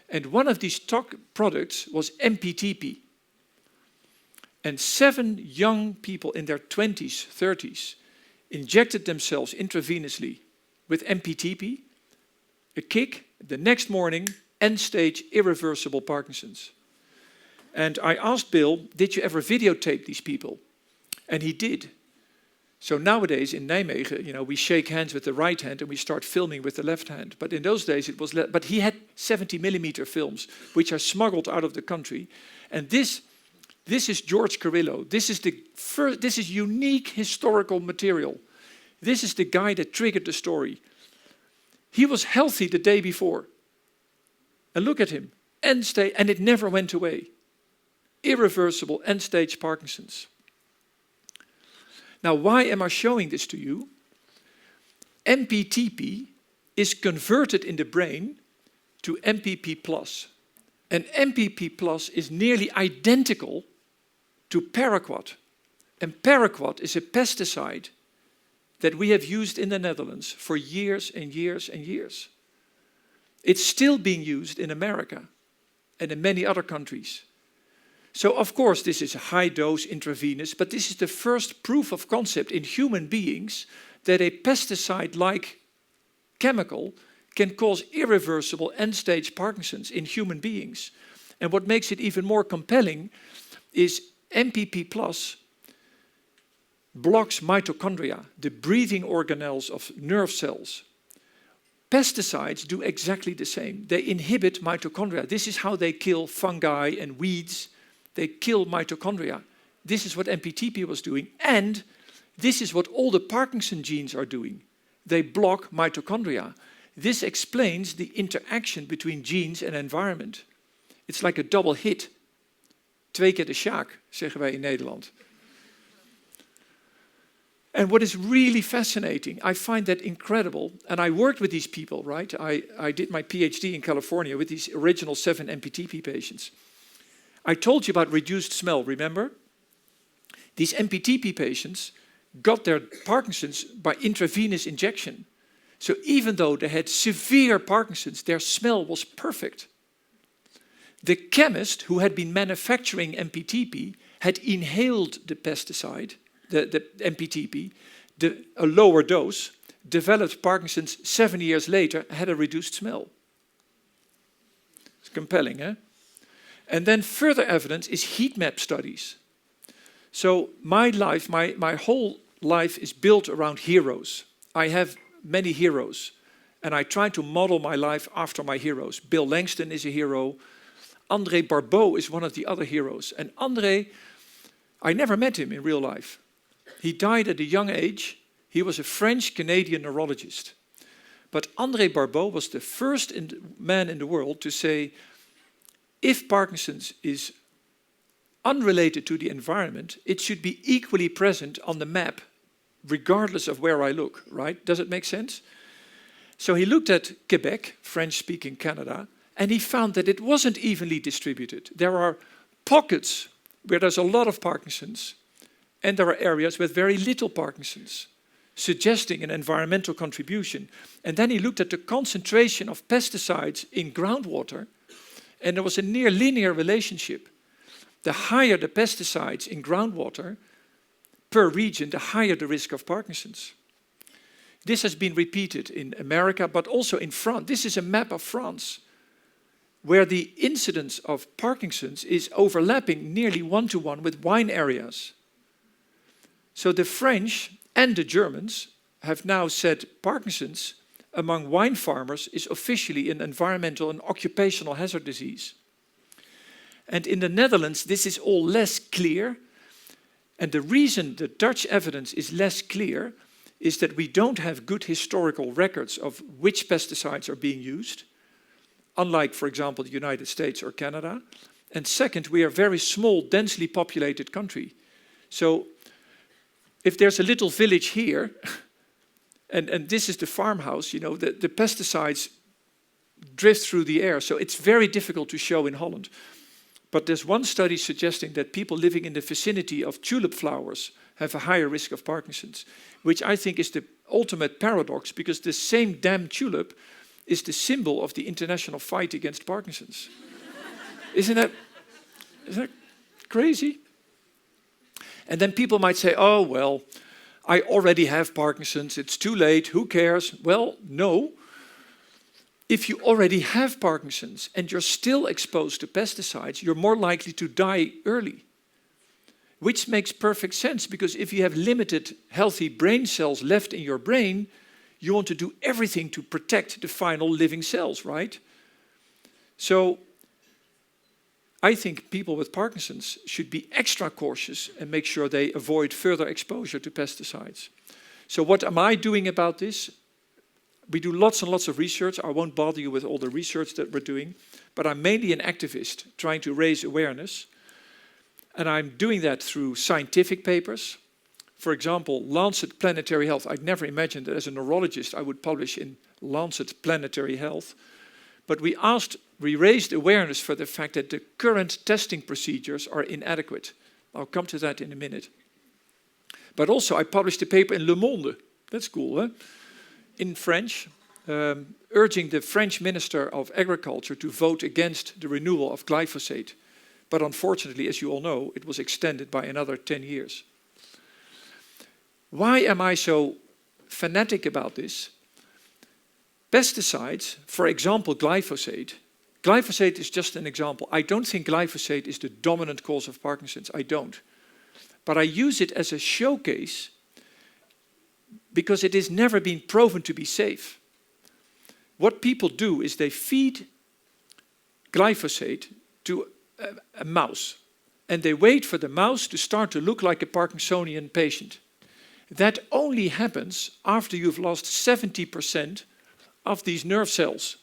And one of these products was MPTP. And 7 young people in their 20s, 30s, injected themselves intravenously with MPTP, a kick, the next morning, end-stage irreversible Parkinson's. And I asked Bill, did you ever videotape these people? And he did. So nowadays in Nijmegen, we shake hands with the right hand and we start filming with the left hand. But in those days it was, but he had 70mm films, which are smuggled out of the country. And this is George Carrillo. This is unique historical material. This is the guy that triggered the story. He was healthy the day before. And look at him, end stage, and it never went away. Irreversible end-stage Parkinson's. Now, why am I showing this to you? MPTP is converted in the brain to MPP+. And MPP+ is nearly identical to paraquat. And paraquat is a pesticide that we have used in the Netherlands for years and years and years. It's still being used in America and in many other countries. So, of course, this is a high dose intravenous, but this is the first proof of concept in human beings that a pesticide-like chemical can cause irreversible end-stage Parkinson's in human beings. And what makes it even more compelling is MPP+ blocks mitochondria, the breathing organelles of nerve cells. Pesticides do exactly the same. They inhibit mitochondria. This is how they kill fungi and weeds. They kill mitochondria. This is what MPTP was doing, and this is what all the Parkinson genes are doing. They block mitochondria. This explains the interaction between genes and environment. It's like a double hit. 2 keer de sjaak, zeggen wij in Nederland. And what is really fascinating, I find that incredible, and I worked with these people, right? I did my PhD in California with these original 7 MPTP patients. I told you about reduced smell, remember? These MPTP patients got their Parkinson's by intravenous injection. So even though they had severe Parkinson's, their smell was perfect. The chemist who had been manufacturing MPTP had inhaled the pesticide, the MPTP, a lower dose, developed Parkinson's 7 years later, had a reduced smell. It's compelling, eh? And then further evidence is heat map studies. So my life, my whole life is built around heroes. I have many heroes, and I try to model my life after my heroes. Bill Langston is a hero. André Barbeau is one of the other heroes. And André, I never met him in real life. He died at a young age. He was a French-Canadian neurologist. But André Barbeau was the first man in the world to say, if Parkinson's is unrelated to the environment, it should be equally present on the map, regardless of where I look, right? Does it make sense? So he looked at Quebec, French-speaking Canada, and he found that it wasn't evenly distributed. There are pockets where there's a lot of Parkinson's, and there are areas with very little Parkinson's, suggesting an environmental contribution. And then he looked at the concentration of pesticides in groundwater, and there was a near linear relationship. The higher the pesticides in groundwater per region, the higher the risk of Parkinson's. This has been repeated in America, but also in France. This is a map of France, where the incidence of Parkinson's is overlapping nearly 1-to-1 with wine areas. So the French and the Germans have now said Parkinson's among wine farmers is officially an environmental and occupational hazard disease. And in the Netherlands, this is all less clear. And the reason the Dutch evidence is less clear is that we don't have good historical records of which pesticides are being used, unlike, for example, the United States or Canada. And second, we are a very small, densely populated country. So if there's a little village here, and this is the farmhouse, the pesticides drift through the air. So it's very difficult to show in Holland. But there's one study suggesting that people living in the vicinity of tulip flowers have a higher risk of Parkinson's, which I think is the ultimate paradox, because the same damn tulip is the symbol of the international fight against Parkinson's. Isn't that crazy? And then people might say, oh, well, I already have Parkinson's, it's too late, who cares? Well, no. if you already have Parkinson's and you're still exposed to pesticides, you're more likely to die early. Which makes perfect sense, because if you have limited healthy brain cells left in your brain, you want to do everything to protect the final living cells, right? So I think people with Parkinson's should be extra cautious and make sure they avoid further exposure to pesticides. So what am I doing about this? We do lots and lots of research. I won't bother you with all the research that we're doing, but I'm mainly an activist trying to raise awareness. And I'm doing that through scientific papers. For example, Lancet Planetary Health. I'd never imagined that as a neurologist I would publish in Lancet Planetary Health. But we raised awareness for the fact that the current testing procedures are inadequate. I'll come to that in a minute. But also I published a paper in Le Monde. That's cool, huh? In French, urging the French Minister of Agriculture to vote against the renewal of glyphosate. But unfortunately, as you all know, it was extended by another 10 years. Why am I so fanatic about this? Pesticides, for example, glyphosate. Glyphosate is just an example. I don't think glyphosate is the dominant cause of Parkinson's. I don't. But I use it as a showcase because it has never been proven to be safe. What people do is they feed glyphosate to a mouse, and they wait for the mouse to start to look like a Parkinsonian patient. That only happens after you've lost 70% of these nerve cells,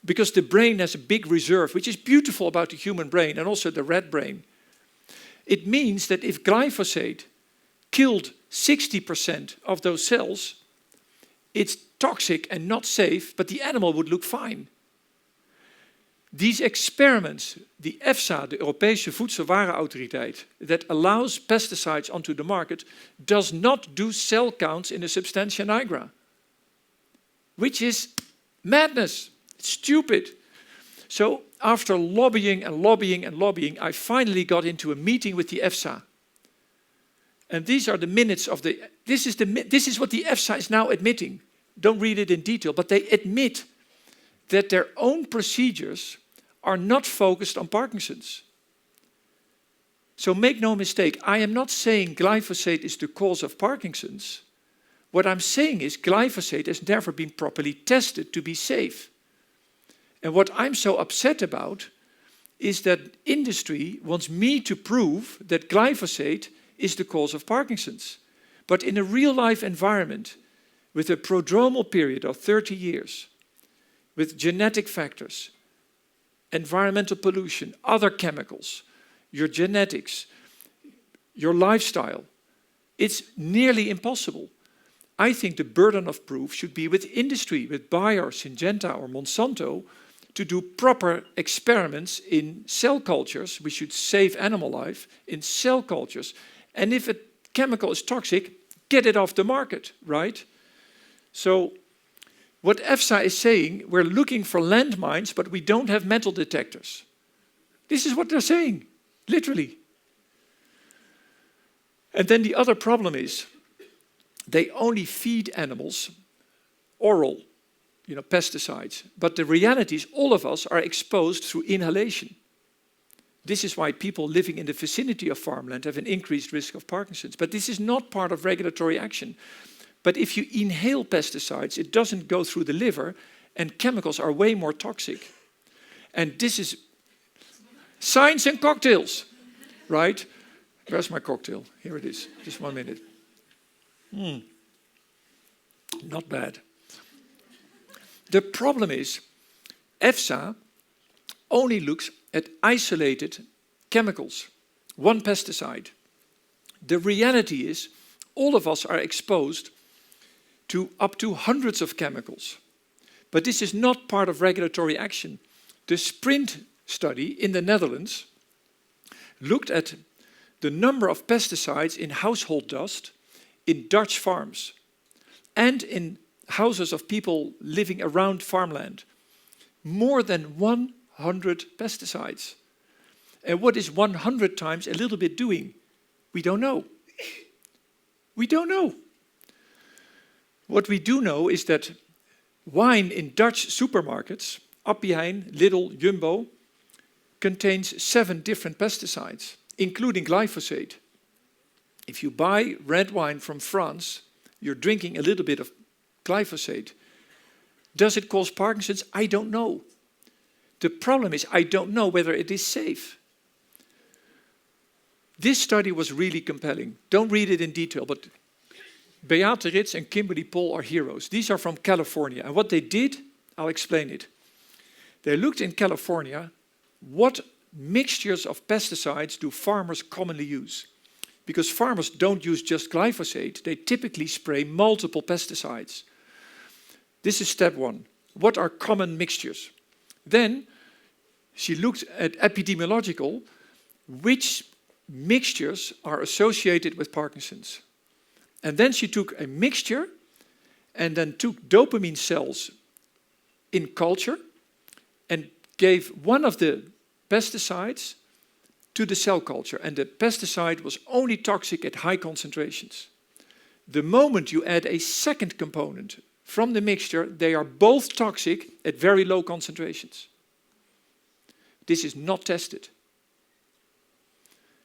because the brain has a big reserve, which is beautiful about the human brain and also the rat brain. It means that if glyphosate killed 60% of those cells, it's toxic and not safe, but the animal would look fine. These experiments, the EFSA, the Europese Voedselwarenautoriteit, that allows pesticides onto the market, does not do cell counts in a substantia nigra, which is madness. It's stupid. So after lobbying and lobbying and lobbying, I finally got into a meeting with the EFSA. And these are the minutes of the... This is what the EFSA is now admitting. Don't read it in detail, but they admit that their own procedures are not focused on Parkinson's. So make no mistake, I am not saying glyphosate is the cause of Parkinson's. What I'm saying is glyphosate has never been properly tested to be safe. And what I'm so upset about is that industry wants me to prove that glyphosate is the cause of Parkinson's. But in a real-life environment, with a prodromal period of 30 years, with genetic factors, environmental pollution, other chemicals, your genetics, your lifestyle, it's nearly impossible. I think the burden of proof should be with industry, with Bayer, Syngenta or Monsanto, to do proper experiments in cell cultures. We should save animal life in cell cultures. And if a chemical is toxic, get it off the market, right? So what EFSA is saying, we're looking for landmines, but we don't have metal detectors. This is what they're saying, literally. And then the other problem is, they only feed animals oral, pesticides. But the reality is all of us are exposed through inhalation. This is why people living in the vicinity of farmland have an increased risk of Parkinson's. But this is not part of regulatory action. But if you inhale pesticides, it doesn't go through the liver, and chemicals are way more toxic. And this is science and cocktails, right? Where's my cocktail? Here it is, just 1 minute. Not bad. The problem is, EFSA only looks at isolated chemicals, one pesticide. The reality is, all of us are exposed to up to hundreds of chemicals. But this is not part of regulatory action. The SPRINT study in the Netherlands looked at the number of pesticides in household dust in Dutch farms and in houses of people living around farmland. More than 100 pesticides. And what is 100 times a little bit doing? We don't know. We don't know. What we do know is that Wine in Dutch supermarkets, Appie Heijn, Lidl, Jumbo, contains 7 different pesticides, including glyphosate. If you buy red wine from France, you're drinking a little bit of glyphosate. Does it cause Parkinson's? I don't know. The problem is I don't know whether it is safe. This study was really compelling. Don't read it in detail, but Beate Ritz and Kimberly Paul are heroes. These are from California. And what they did, I'll explain it. They looked in California, what mixtures of pesticides do farmers commonly use? Because farmers don't use just glyphosate, they typically spray multiple pesticides. This is step 1. What are common mixtures? Then she looked at epidemiological, which mixtures are associated with Parkinson's. And then she took a mixture and then took dopamine cells in culture and gave one of the pesticides to the cell culture. And the pesticide was only toxic at high concentrations. The moment you add a second component from the mixture, they are both toxic at very low concentrations. This is not tested.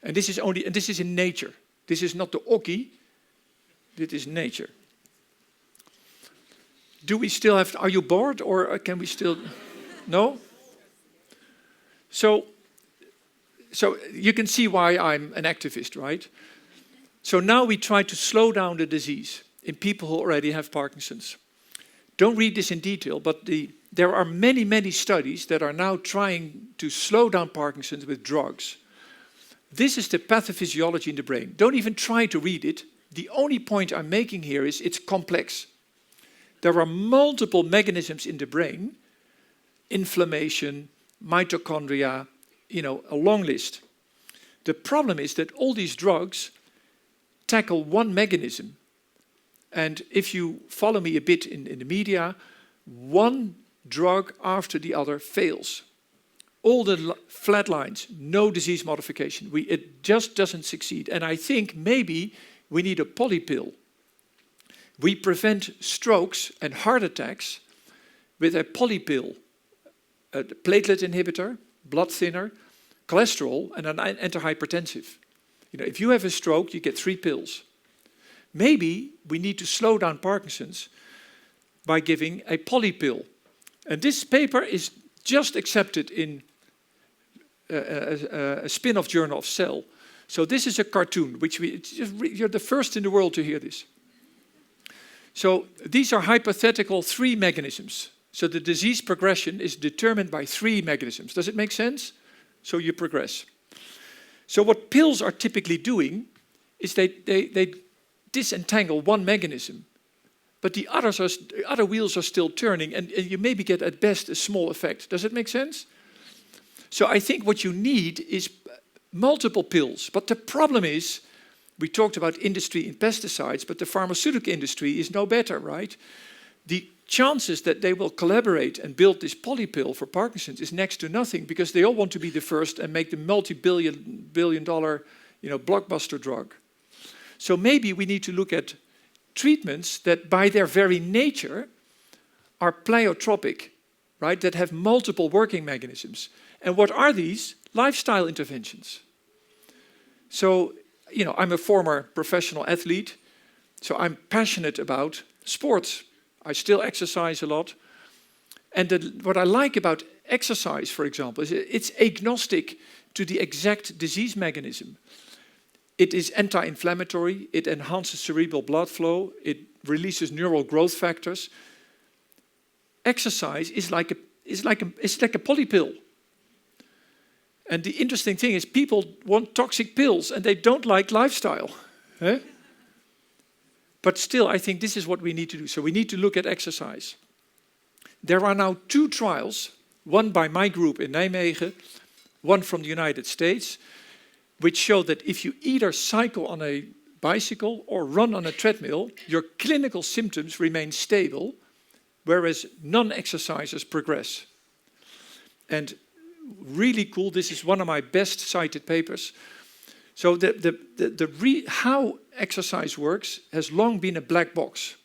And this is in nature. This is not the Oki. This is nature. Do we still have, are you bored or can we still, no? So you can see why I'm an activist, right? So now we try to slow down the disease in people who already have Parkinson's. Don't read this in detail, but there are many, many studies that are now trying to slow down Parkinson's with drugs. This is the pathophysiology in the brain. Don't even try to read it. The only point I'm making here is it's complex. There are multiple mechanisms in the brain, inflammation, mitochondria, a long list. The problem is that all these drugs tackle one mechanism. And if you follow me a bit in the media, one drug after the other fails. All the flat lines, no disease modification. It just doesn't succeed. And I think maybe we need a polypill. We prevent strokes and heart attacks with a polypill, a platelet inhibitor, blood thinner, cholesterol, and an antihypertensive. If you have a stroke, you get 3 pills. Maybe we need to slow down Parkinson's by giving a polypill. And this paper is just accepted in a spin-off journal of Cell. So this is a cartoon, you're the first in the world to hear this. So these are hypothetical 3 mechanisms. So the disease progression is determined by 3 mechanisms. Does it make sense? So you progress. So what pills are typically doing is they disentangle one mechanism, but the other wheels are still turning, and you maybe get at best a small effect. Does it make sense? So I think what you need is multiple pills. But the problem is, we talked about industry in pesticides, but the pharmaceutical industry is no better, right? The chances that they will collaborate and build this polypill for Parkinson's is next to nothing, because they all want to be the first and make the multi-billion dollar, blockbuster drug. So maybe we need to look at treatments that by their very nature are pleiotropic, right? That have multiple working mechanisms. And what are these? Lifestyle interventions. So, I'm a former professional athlete, so I'm passionate about sports. I still exercise a lot. And what I like about exercise, for example, is it's agnostic to the exact disease mechanism. It is anti-inflammatory, it enhances cerebral blood flow, it releases neural growth factors. Exercise is like a polypill. And the interesting thing is people want toxic pills and they don't like lifestyle. Eh? But still, I think this is what we need to do. So we need to look at exercise. There are now 2 trials, one by my group in Nijmegen, one from the United States, which show that if you either cycle on a bicycle or run on a treadmill, your clinical symptoms remain stable, whereas non-exercisers progress. And really cool, this is one of my best cited papers. So how exercise works has long been a black box.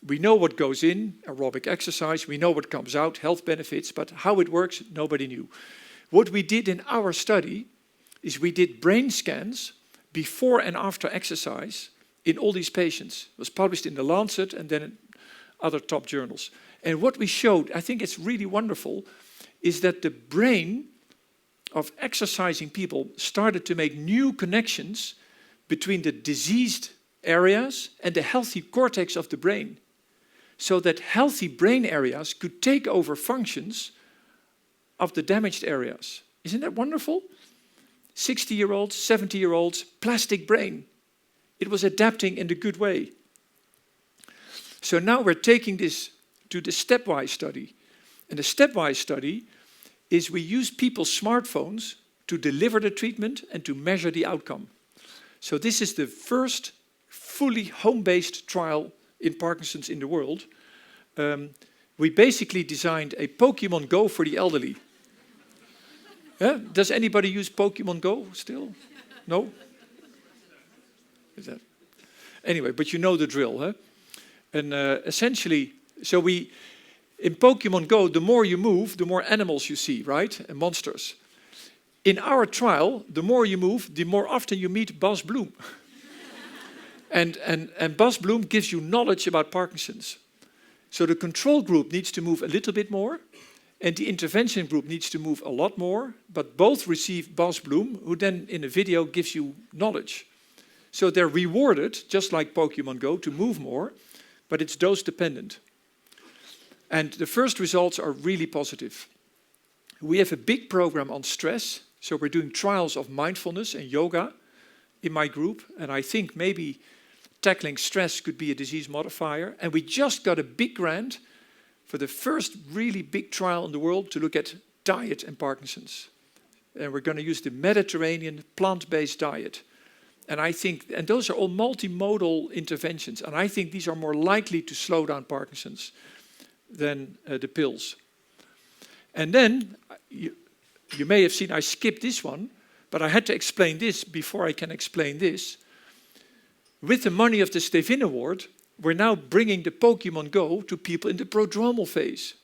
We know what goes in, aerobic exercise, we know what comes out, health benefits, but how it works, nobody knew. What we did in our study is we did brain scans before and after exercise in all these patients. It was published in The Lancet and then in other top journals. And what we showed, I think it's really wonderful, is that the brain of exercising people started to make new connections between the diseased areas and the healthy cortex of the brain, so that healthy brain areas could take over functions of the damaged areas. Isn't that wonderful? 60-year-olds, 70-year-olds, plastic brain. It was adapting in a good way. So now we're taking this to the stepwise study. And the stepwise study is we use people's smartphones to deliver the treatment and to measure the outcome. So this is the first fully home-based trial in Parkinson's in the world. We basically designed a Pokemon Go for the elderly. Yeah? Does anybody use Pokemon Go still? No? Is that? Anyway, but you know the drill, huh? And essentially, so in Pokemon Go, the more you move, the more animals you see, right? And monsters. In our trial, the more you move, the more often you meet Bas Bloem. and Bas Bloem gives you knowledge about Parkinson's. So the control group needs to move a little bit more, and the intervention group needs to move a lot more, but both receive Bas Bloem, who then in a video gives you knowledge. So they're rewarded, just like Pokemon Go, to move more, but it's dose dependent. And the first results are really positive. We have a big program on stress, so we're doing trials of mindfulness and yoga in my group, and I think maybe tackling stress could be a disease modifier. And we just got a big grant for the first really big trial in the world to look at diet and Parkinson's. And we're going to use the Mediterranean plant-based diet. And I think, and those are all multimodal interventions, and I think these are more likely to slow down Parkinson's than the pills. And then, you may have seen I skipped this one, but I had to explain this before I can explain this. With the money of the Stevin Award, we're now bringing the Pokemon Go to people in the prodromal phase.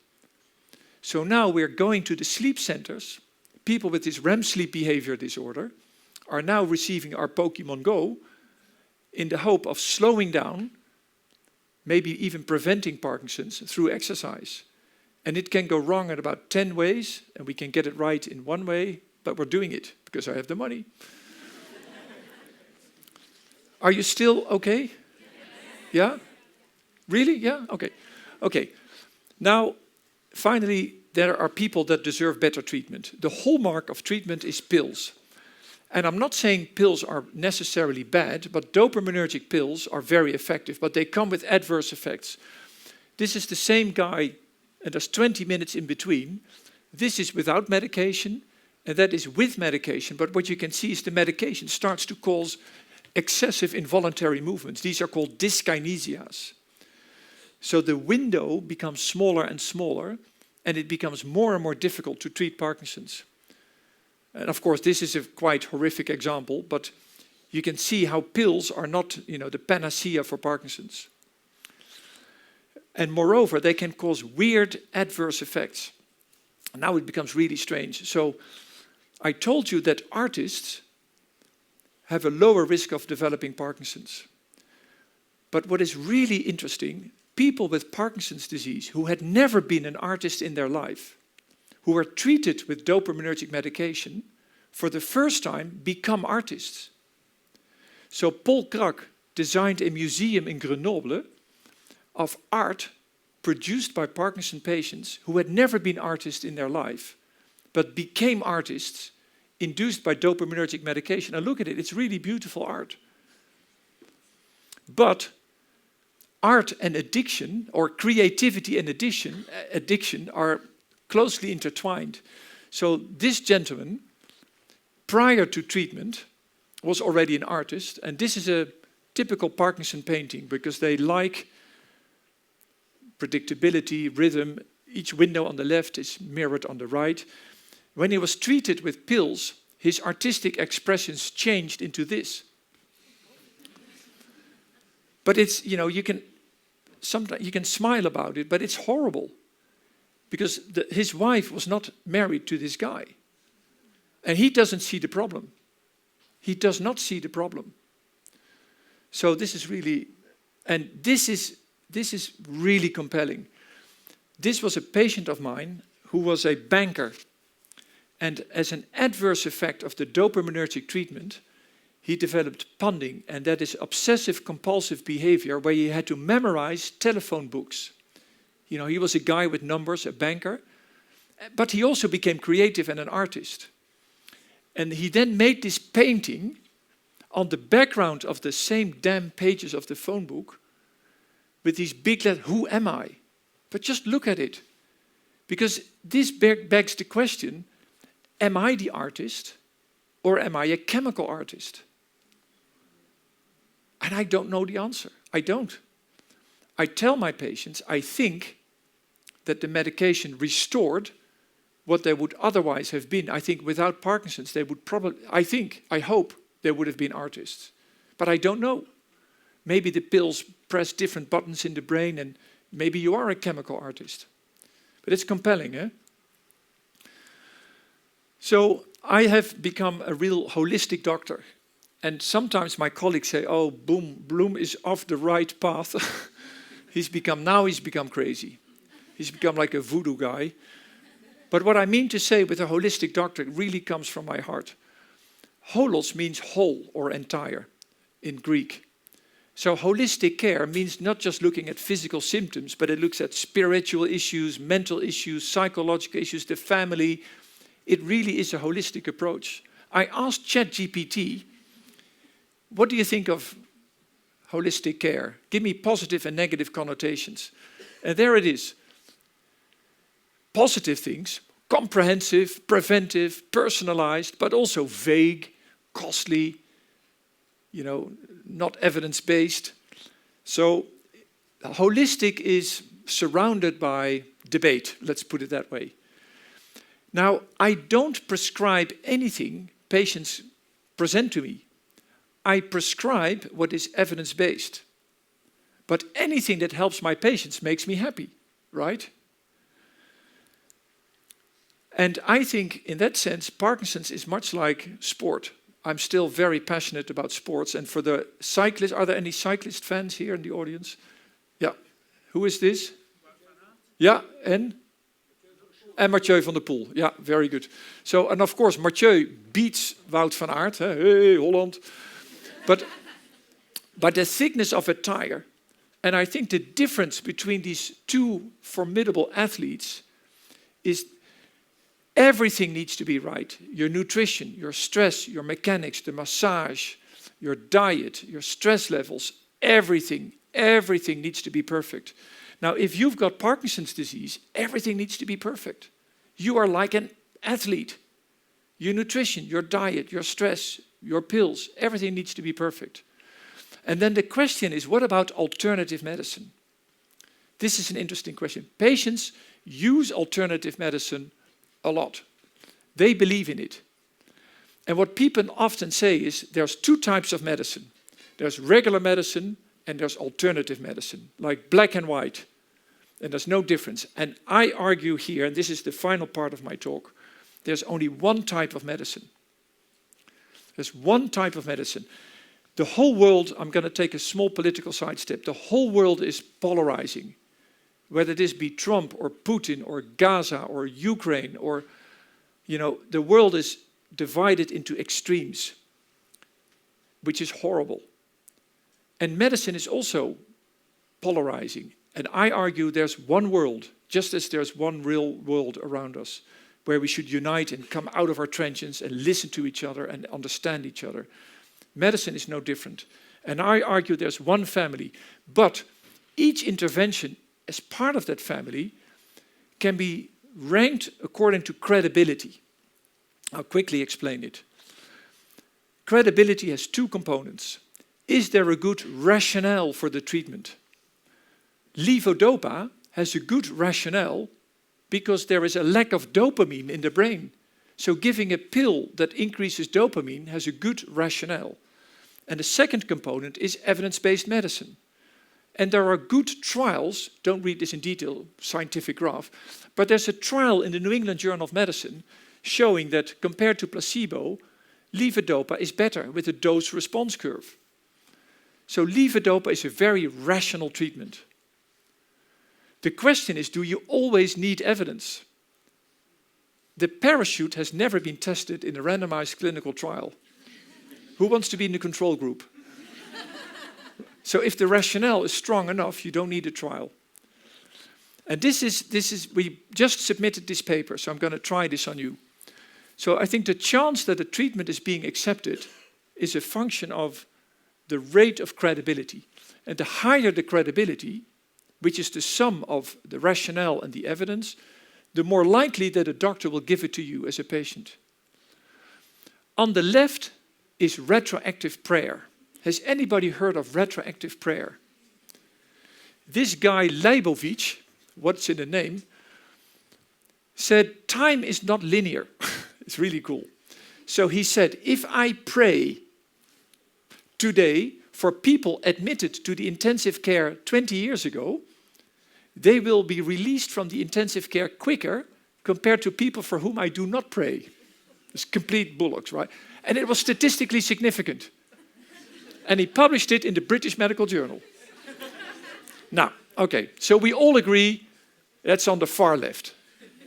So now we're going to the sleep centers. People with this REM sleep behavior disorder are now receiving our Pokemon Go in the hope of slowing down, maybe even preventing Parkinson's through exercise. And it can go wrong in about 10 ways, and we can get it right in one way, but we're doing it because I have the money. Are you still okay? Yeah? Really? Yeah? Okay. Okay. Now, finally, there are people that deserve better treatment. The hallmark of treatment is pills. And I'm not saying pills are necessarily bad, but dopaminergic pills are very effective, but they come with adverse effects. This is the same guy, and there's 20 minutes in between. This is without medication, and that is with medication. But what you can see is the medication starts to cause excessive involuntary movements. These are called dyskinesias. So the window becomes smaller and smaller, and it becomes more and more difficult to treat Parkinson's. And of course, this is a quite horrific example, but you can see how pills are not, the panacea for Parkinson's. And moreover, they can cause weird adverse effects. And now it becomes really strange. So I told you that artists have a lower risk of developing Parkinson's. But what is really interesting, people with Parkinson's disease who had never been an artist in their life, who were treated with dopaminergic medication, for the first time become artists. So Paul Crac designed a museum in Grenoble of art produced by Parkinson patients who had never been artists in their life, but became artists induced by dopaminergic medication. And look at it, it's really beautiful art. But art and addiction, or creativity and addiction are closely intertwined. So this gentleman, prior to treatment, was already an artist, and this is a typical Parkinson painting because they like predictability, rhythm. Each window on the left is mirrored on the right. When he was treated with pills, his artistic expressions changed into this. But it's, sometimes you can smile about it, but it's horrible. Because his wife was not married to this guy. And he doesn't see the problem. He does not see the problem. So this is really, and this is really compelling. This was a patient of mine who was a banker. And as an adverse effect of the dopaminergic treatment, he developed punding, and that is obsessive compulsive behavior where he had to memorize telephone books. You know, he was a guy with numbers, a banker, but he also became creative and an artist. And he then made this painting on the background of the same damn pages of the phone book with these big letters, who am I? But just look at it. Because this begs the question, am I the artist or am I a chemical artist? And I don't know the answer. I don't. I tell my patients, I think that the medication restored what they would otherwise have been. I think without Parkinson's, they would probably, I hope they would have been artists. But I don't know. Maybe the pills press different buttons in the brain and maybe you are a chemical artist. But it's compelling, eh? So I have become a real holistic doctor. And sometimes my colleagues say, oh, Bloem is off the right path. He's become crazy. He's become like a voodoo guy. But what I mean to say with a holistic doctor really comes from my heart. Holos means whole or entire in Greek. So holistic care means not just looking at physical symptoms, but it looks at spiritual issues, mental issues, psychological issues, the family. It really is a holistic approach. I asked ChatGPT, what do you think of holistic care? Give me positive and negative connotations. And there it is. Positive things, comprehensive, preventive, personalized, but also vague, costly, you know, not evidence-based. So holistic is surrounded by debate, let's put it that way. Now, I don't prescribe anything patients present to me. I prescribe what is evidence-based. But anything that helps my patients makes me happy, right? And I think in that sense, Parkinson's is much like sport. I'm still very passionate about sports. And for the cyclists, are there any cyclist fans here in the audience? Yeah. Who is this? Yeah, and Mathieu van der Poel. Yeah, very good. So, and of course, Mathieu beats Wout van Aert. Hey, Holland. But the thickness of a tire, and I think the difference between these two formidable athletes is everything needs to be right. Your nutrition, your stress, your mechanics, the massage, your diet, your stress levels, everything needs to be perfect. Now, if you've got Parkinson's disease, everything needs to be perfect. You are like an athlete. Your nutrition, your diet, your stress, your pills, everything needs to be perfect. And then the question is, what about alternative medicine? This is an interesting question. Patients use alternative medicine a lot. They believe in it. And what people often say is there's two types of medicine. There's regular medicine and there's alternative medicine, like black and white. And there's no difference. And I argue here, and this is the final part of my talk, there's only one type of medicine. There's one type of medicine. The whole world, I'm going to take a small political sidestep, the whole world is polarizing. Whether this be Trump or Putin or Gaza or Ukraine or, you know, the world is divided into extremes, which is horrible. And medicine is also polarizing. And I argue there's one world, just as there's one real world around us, where we should unite and come out of our trenches and listen to each other and understand each other. Medicine is no different. And I argue there's one family, but each intervention as part of that family can be ranked according to credibility. I'll quickly explain it. Credibility has two components. Is there a good rationale for the treatment? Levodopa has a good rationale because there is a lack of dopamine in the brain. So giving a pill that increases dopamine has a good rationale. And the second component is evidence-based medicine. And there are good trials, don't read this in detail, scientific graph, but there's a trial in the New England Journal of Medicine showing that compared to placebo, levodopa is better with a dose-response curve. So levodopa is a very rational treatment. The question is, do you always need evidence? The parachute has never been tested in a randomized clinical trial. Who wants to be in the control group? So if the rationale is strong enough, you don't need a trial. And we just submitted this paper, so I'm going to try this on you. So I think the chance that a treatment is being accepted is a function of the rate of credibility. And the higher the credibility, which is the sum of the rationale and the evidence, the more likely that a doctor will give it to you as a patient. On the left is retroactive prayer. Has anybody heard of retroactive prayer? This guy, Leibovich, what's in the name, said time is not linear. It's really cool. So he said, if I pray today for people admitted to the intensive care 20 years ago, they will be released from the intensive care quicker compared to people for whom I do not pray. It's complete bullocks, right? And it was statistically significant. And he published it in the British Medical Journal. Now, okay, so we all agree that's on the far left.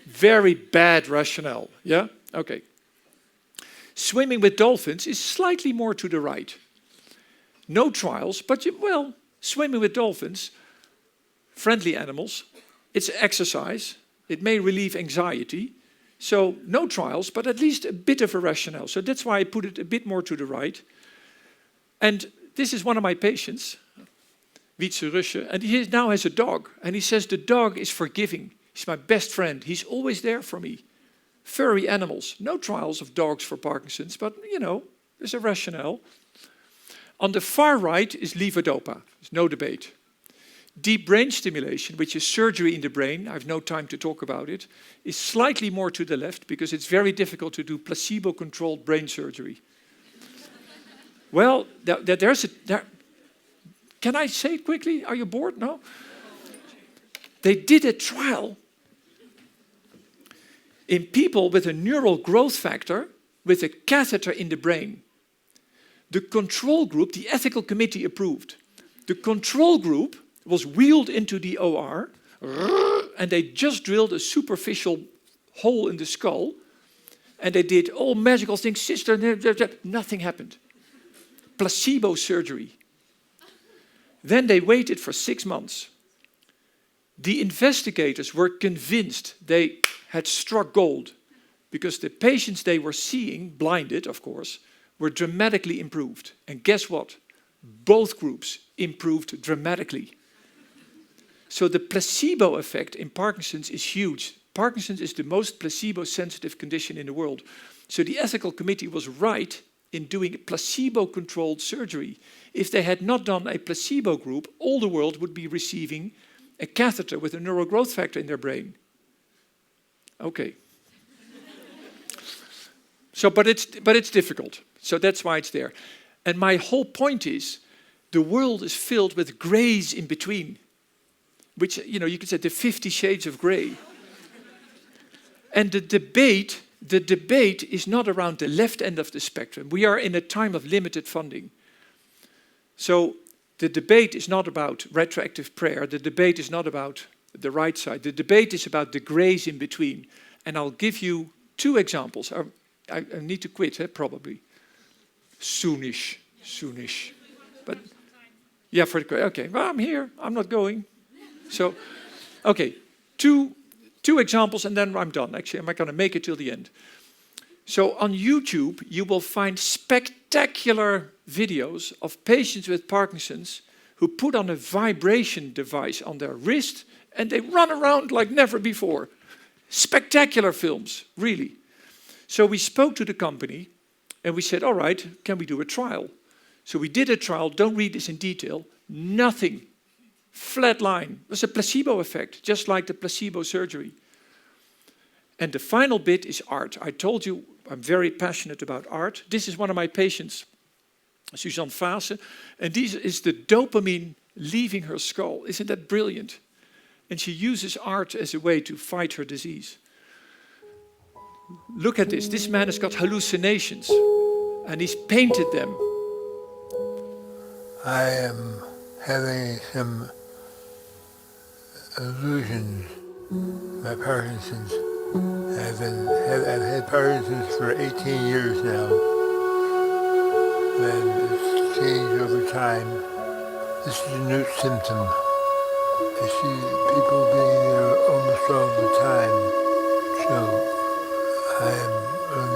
Very bad rationale, yeah? Okay. Swimming with dolphins is slightly more to the right. No trials, but swimming with dolphins, friendly animals, it's exercise, it may relieve anxiety. So no trials, but at least a bit of a rationale. So that's why I put it a bit more to the right. And this is one of my patients, Wietse Rusje, and he now has a dog. And he says the dog is forgiving. He's my best friend. He's always there for me. Furry animals. No trials of dogs for Parkinson's, but, there's a rationale. On the far right is levodopa. There's no debate. Deep brain stimulation, which is surgery in the brain, I have no time to talk about it, is slightly more to the left because it's very difficult to do placebo-controlled brain surgery. Well, can I say it quickly? Are you bored? No? They did a trial in people with a neural growth factor with a catheter in the brain. The control group, the ethical committee approved. The control group was wheeled into the OR and they just drilled a superficial hole in the skull and they did all magical things, sister, nothing happened. Placebo surgery. Then they waited for 6 months. The investigators were convinced they had struck gold because the patients they were seeing, blinded of course, were dramatically improved. And guess what? Both groups improved dramatically. So the placebo effect in Parkinson's is huge. Parkinson's is the most placebo-sensitive condition in the world. So the ethical committee was right in doing a placebo-controlled surgery. If they had not done a placebo group, all the world would be receiving a catheter with a neural growth factor in their brain. Okay. So, but it's difficult. So that's why it's there. And my whole point is, the world is filled with grays in between, which, you could say the 50 shades of gray. And the debate is not around the left end of the spectrum. We are in a time of limited funding. So the debate is not about retroactive prayer. The debate is not about the right side. The debate is about the grays in between. And I'll give you 2 examples. I need to quit, probably. Soonish. But yeah, okay. Well, I'm here. I'm not going. So, okay, two examples and then I'm done. Actually, I'm not going to make it till the end. So on YouTube, you will find spectacular videos of patients with Parkinson's who put on a vibration device on their wrist and they run around like never before. Spectacular films, really. So we spoke to the company and we said, all right, can we do a trial? So we did a trial, don't read this in detail, nothing. Flat line. It was a placebo effect, just like the placebo surgery. And the final bit is art. I told you I'm very passionate about art. This is one of my patients, Suzanne Vase, and this is the dopamine leaving her skull. Isn't that brilliant? And she uses art as a way to fight her disease. Look at this. This man has got hallucinations, and he's painted them. I am having some illusions by Parkinson's. I've had Parkinson's for 18 years now, and it's changed over time. This is a new symptom. I see people being there almost all the time, so I am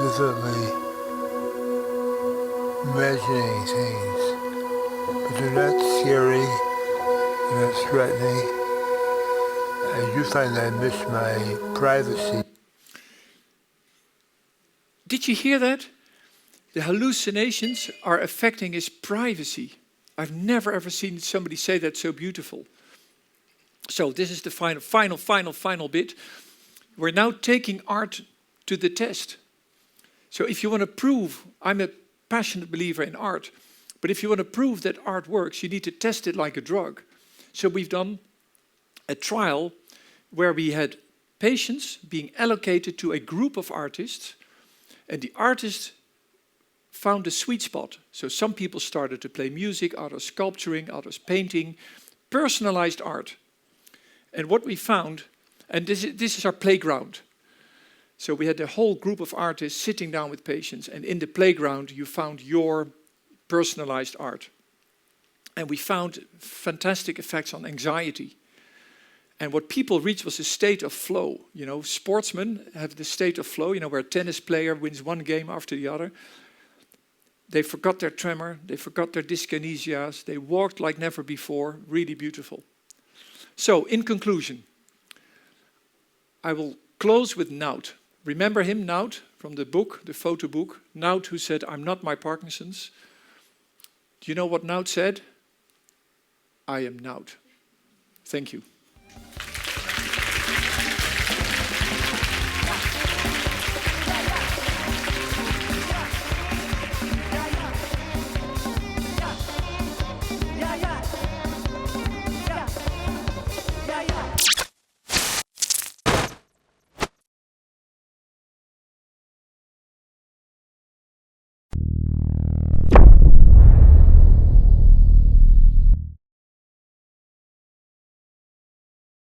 literally imagining things, but they're not scary, they're not threatening. I do find I miss my privacy. Did you hear that? The hallucinations are affecting his privacy. I've never ever seen somebody say that so beautiful. So this is the final bit. We're now taking art to the test. So if you want to prove, I'm a passionate believer in art, but if you want to prove that art works, you need to test it like a drug. So we've done a trial where we had patients being allocated to a group of artists, and the artists found a sweet spot. So some people started to play music, others sculpturing, others painting, personalized art. And what we found, and this is our playground. So we had a whole group of artists sitting down with patients, and in the playground you found your personalized art. And we found fantastic effects on anxiety. And what people reached was a state of flow. You know, sportsmen have the state of flow, you know, where a tennis player wins one game after the other. They forgot their tremor, they forgot their dyskinesias, they walked like never before, really beautiful. So, in conclusion, I will close with Nout. Remember him, Nout, from the book, the photo book? Nout, who said, "I'm not my Parkinson's." Do you know what Nout said? I am Nout. Thank you.